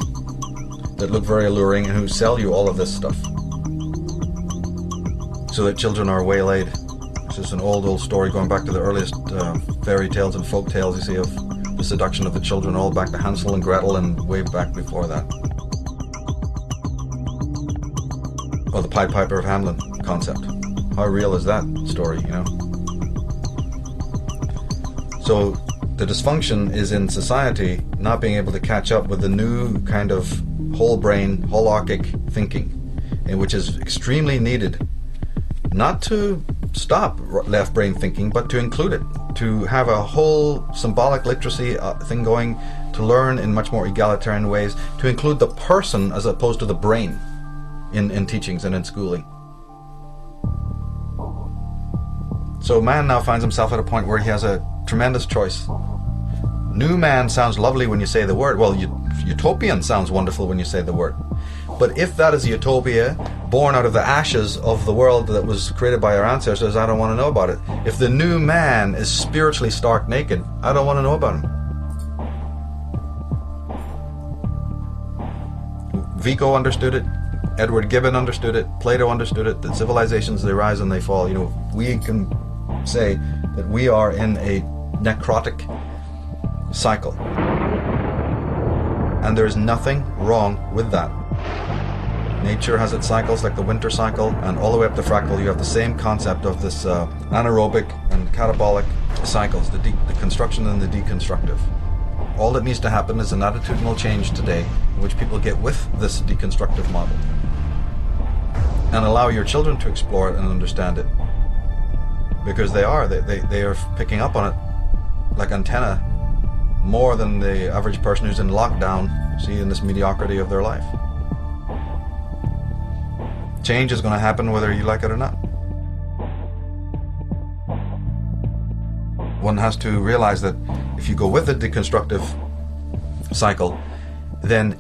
that look very alluring and who sell you all of this stuff, so that children are waylaid. This is an old story going back to the earliest fairy tales and folk tales, you see, of the seduction of the children, all back to Hansel and Gretel and way back before that. Or the Pied Piper of Hamelin concept. How real is that story, So the dysfunction is in society not being able to catch up with the new kind of whole brain, holarchic thinking, which is extremely needed, not to stop left brain thinking, but to include it, to have a whole symbolic literacy thing going, to learn in much more egalitarian ways, to include the person as opposed to the brain in teachings and in schooling. So man now finds himself at a point where he has a tremendous choice. New man sounds lovely when you say the word. Well, utopian sounds wonderful when you say the word. But if that is a utopia born out of the ashes of the world that was created by our ancestors, I don't want to know about it. If the new man is spiritually stark naked, I don't want to know about him. Vico understood it. Edward Gibbon understood it. Plato understood it. That civilizations, they rise and they fall. We can say that we are in a necrotic cycle. And there is nothing wrong with that. Nature has its cycles, like the winter cycle, and all the way up the fractal you have the same concept of this anaerobic and catabolic cycles, the construction and the deconstructive. All that needs to happen is an attitudinal change today in which people get with this deconstructive model and allow your children to explore it and understand it, because they are picking up on it like antenna more than the average person who's in lockdown, see, in this mediocrity of their life. Change is going to happen whether you like it or not. One has to realize that if you go with the deconstructive cycle, then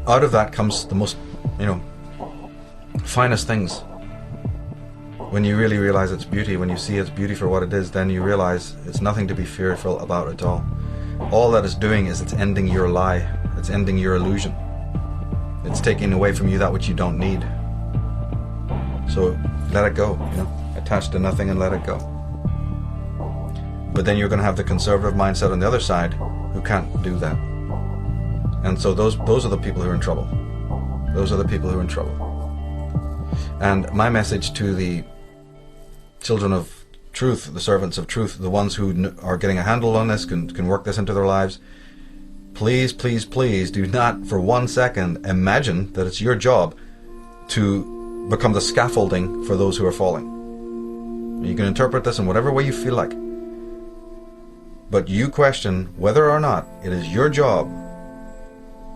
out of that comes the most, finest things. When you really realize its beauty, when you see its beauty for what it is, then you realize it's nothing to be fearful about at all. All that it's doing is it's ending your lie. It's ending your illusion. It's taking away from you that which you don't need. So let it go, attach to nothing and let it go. But then you're going to have the conservative mindset on the other side who can't do that. And so those are the people who are in trouble. Those are the people who are in trouble. And my message to the children of truth, the servants of truth, the ones who are getting a handle on this, can work this into their lives, please, please, please do not for 1 second imagine that it's your job to become the scaffolding for those who are falling. You can interpret this in whatever way you feel like. But you question whether or not it is your job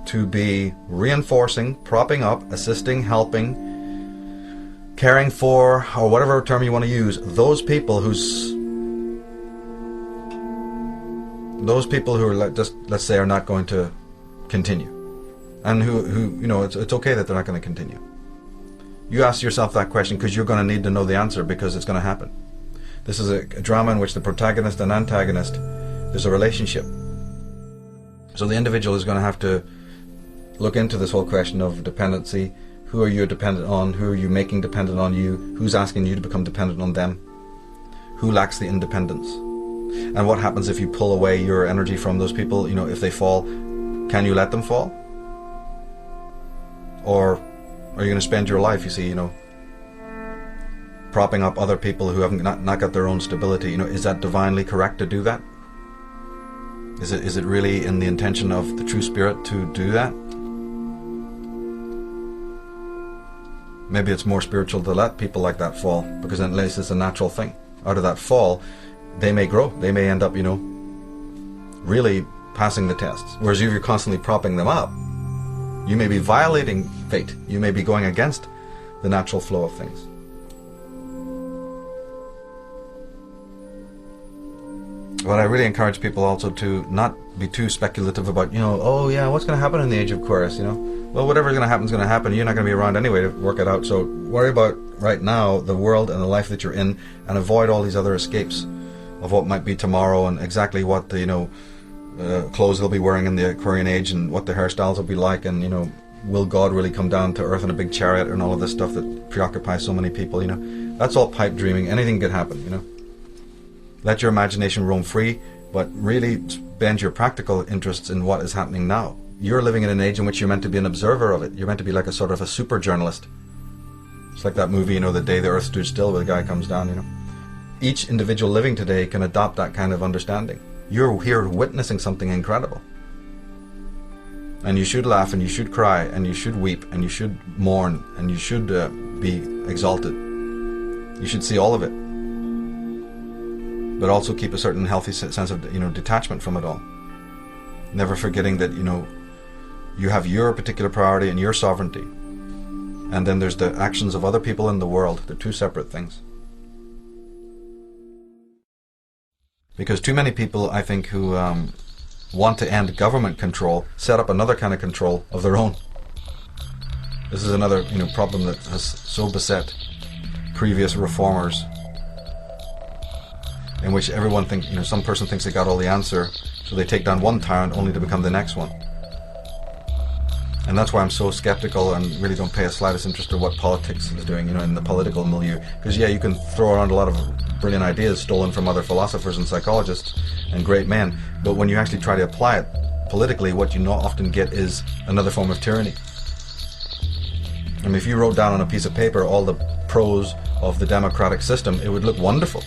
to be reinforcing, propping up, assisting, helping, caring for, or whatever term you want to use, those people who are just, let's say, are not going to continue, and who you know, it's okay that they're not going to continue. You ask yourself that question because you're going to need to know the answer, because it's going to happen. This is a drama in which the protagonist and antagonist, there's a relationship. So the individual is going to have to look into this whole question of dependency. Who are you dependent on? Who are you making dependent on you? Who's asking you to become dependent on them? Who lacks the independence? And what happens if you pull away your energy from those people? You know, if they fall, can you let them fall? Or are you going to spend your life, you see, you know, propping up other people who haven't not got their own stability? You know, is that divinely correct to do that? Is it really in the intention of the true spirit to do that? Maybe it's more spiritual to let people like that fall, because then at least it's a natural thing. Out of that fall, they may grow. They may end up, you know, really passing the tests. Whereas if you're constantly propping them up, you may be violating fate. You may be going against the natural flow of things. But I really encourage people also to not be too speculative about, you know, oh yeah, what's going to happen in the age of Aquarius, you know? Well, whatever's going to happen is going to happen. You're not going to be around anyway to work it out. So worry about right now the world and the life that you're in, and avoid all these other escapes of what might be tomorrow, and exactly what the, you know, clothes they'll be wearing in the Aquarian age, and what the hairstyles will be like, and, you know, will God really come down to earth in a big chariot, and all of this stuff that preoccupies so many people, you know? That's all pipe dreaming. Anything could happen, you know? Let your imagination roam free, but really spend your practical interests in what is happening now. You're living in an age in which you're meant to be an observer of it. You're meant to be like a sort of a super journalist. It's like that movie, you know, The Day the Earth Stood Still, where the guy comes down, you know. Each individual living today can adopt that kind of understanding. You're here witnessing something incredible. And you should laugh, and you should cry, and you should weep, and you should mourn, and you should be exalted. You should see all of it. But also keep a certain healthy sense of, you know, detachment from it all. Never forgetting that, you know, you have your particular priority and your sovereignty. And then there's the actions of other people in the world. They're two separate things. Because too many people, I think, who want to end government control, set up another kind of control of their own. This is another, you know, problem that has so beset previous reformers, in which everyone thinks, you know, some person thinks they got all the answer, so they take down one tyrant only to become the next one. And that's why I'm so skeptical and really don't pay a slightest interest in what politics is doing, you know, in the political milieu. Because yeah, you can throw around a lot of brilliant ideas stolen from other philosophers and psychologists and great men, but when you actually try to apply it politically, what you not often get is another form of tyranny. I mean, if you wrote down on a piece of paper all the pros of the democratic system, it would look wonderful.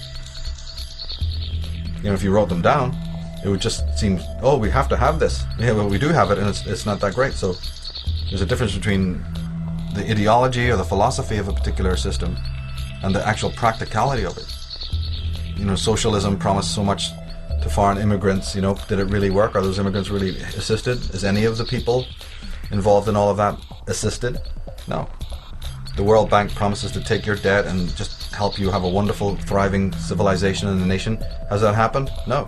You know, if you wrote them down, it would just seem, oh, we have to have this. Yeah, well, we do have it, and it's not that great. So there's a difference between the ideology or the philosophy of a particular system and the actual practicality of it. You know, socialism promised so much to foreign immigrants. You know, did it really work? Are those immigrants really assisted? Is any of the people involved in all of that assisted? No. The World Bank promises to take your debt and just help you have a wonderful, thriving civilization in the nation. Has that happened? No.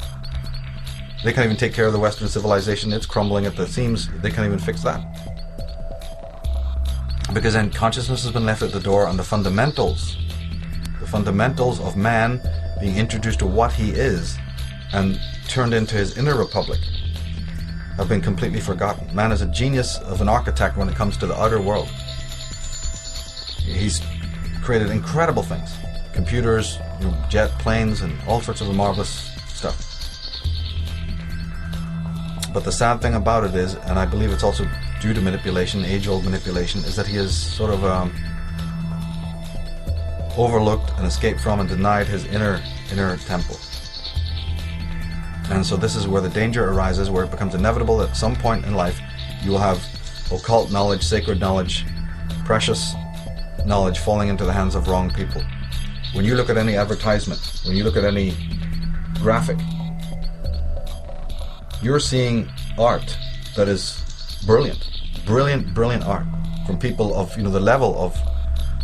They can't even take care of the Western civilization. It's crumbling at the seams. They can't even fix that. Because then consciousness has been left at the door, and the fundamentals of man being introduced to what he is and turned into his inner republic have been completely forgotten. Man is a genius of an architect when it comes to the outer world. He's created incredible things. Computers, you know, jet planes, and all sorts of marvelous stuff. But the sad thing about it is, and I believe it's also due to manipulation, age-old manipulation, is that he has sort of overlooked and escaped from and denied his inner inner temple. And so this is where the danger arises, where it becomes inevitable that at some point in life you will have occult knowledge, sacred knowledge, precious knowledge falling into the hands of wrong people. When you look at any advertisement, when you look at any graphic, you're seeing art that is brilliant, brilliant art from people of, the level of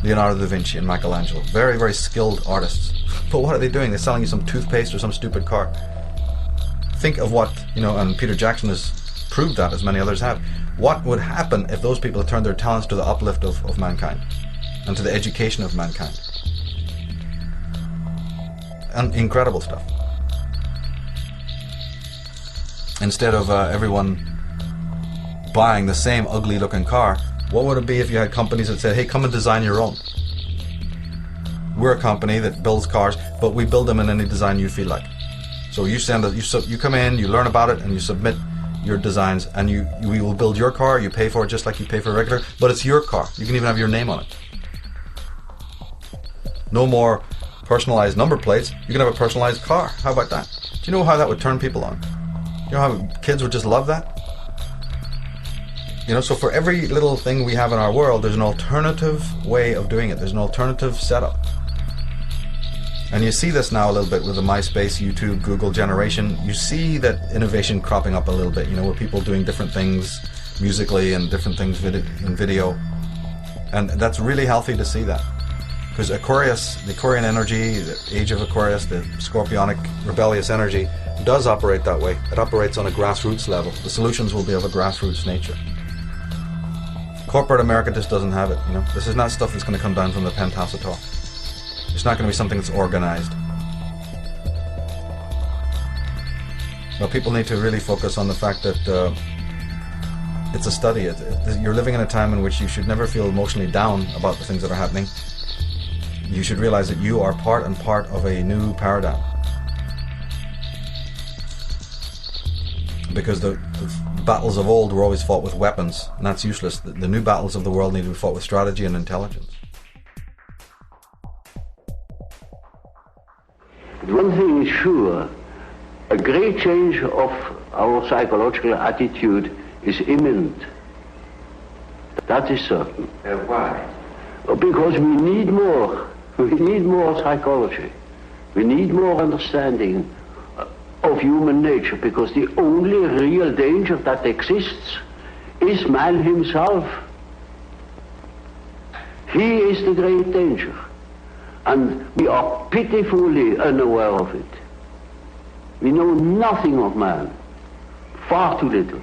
Leonardo da Vinci and Michelangelo. Very, very skilled artists. But what are they doing? They're selling you some toothpaste or some stupid car. Think of what, and Peter Jackson has proved that, as many others have. What would happen if those people had turned their talents to the uplift of mankind and to the education of mankind? And incredible stuff. Instead of everyone buying the same ugly looking car, what would it be if you had companies that said, hey, come and design your own? We're a company that builds cars, but we build them in any design you feel like. So you come in, you learn about it, and you submit your designs, and we will build your car. You pay for it just like you pay for a regular, but it's your car. You can even have your name on it. No more personalized number plates. You can have a personalized car. How about that? Do you know how that would turn people on? You know how kids would just love that? So for every little thing we have in our world, there's an alternative way of doing it. There's an alternative setup. And you see this now a little bit with the MySpace, YouTube, Google generation. You see that innovation cropping up a little bit, where people doing different things musically and different things in video. And that's really healthy to see that. Because Aquarius, the Aquarian energy, the age of Aquarius, the scorpionic, rebellious energy, does operate that way. It operates on a grassroots level. The solutions will be of a grassroots nature. Corporate America just doesn't have it. This is not stuff that's going to come down from the penthouse at all. It's not going to be something that's organized. Well, people need to really focus on the fact that it's a study. You're living in a time in which you should never feel emotionally down about the things that are happening. You should realize that you are part of a new paradigm. Because the battles of old were always fought with weapons, and that's useless. The new battles of the world need to be fought with strategy and intelligence. One thing is sure, a great change of our psychological attitude is imminent. That is certain. Why? Because we need more. We need more psychology. We need more understanding of human nature, because the only real danger that exists is man himself. He is the great danger. And we are pitifully unaware of it. We know nothing of man, far too little.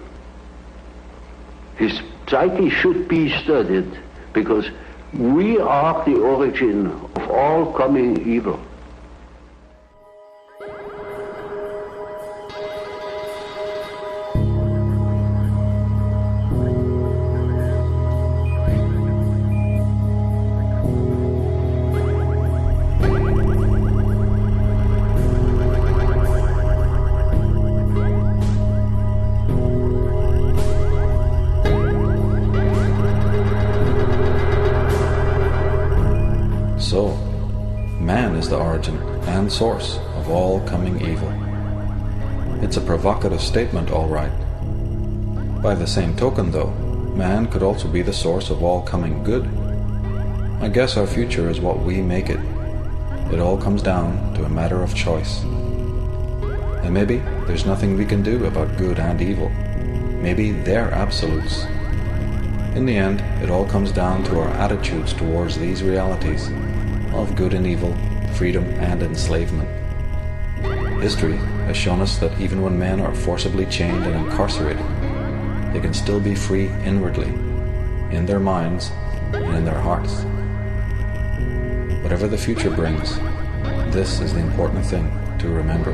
His psyche should be studied, because we are the origin of all coming evil. So, man is the origin and source of all coming evil. It's a provocative statement, all right. By the same token, though, man could also be the source of all coming good. I guess our future is what we make it. It all comes down to a matter of choice. And maybe there's nothing we can do about good and evil. Maybe they're absolutes. In the end, it all comes down to our attitudes towards these realities of good and evil, freedom and enslavement. History has shown us that even when men are forcibly chained and incarcerated, they can still be free inwardly, in their minds and in their hearts. Whatever the future brings, this is the important thing to remember.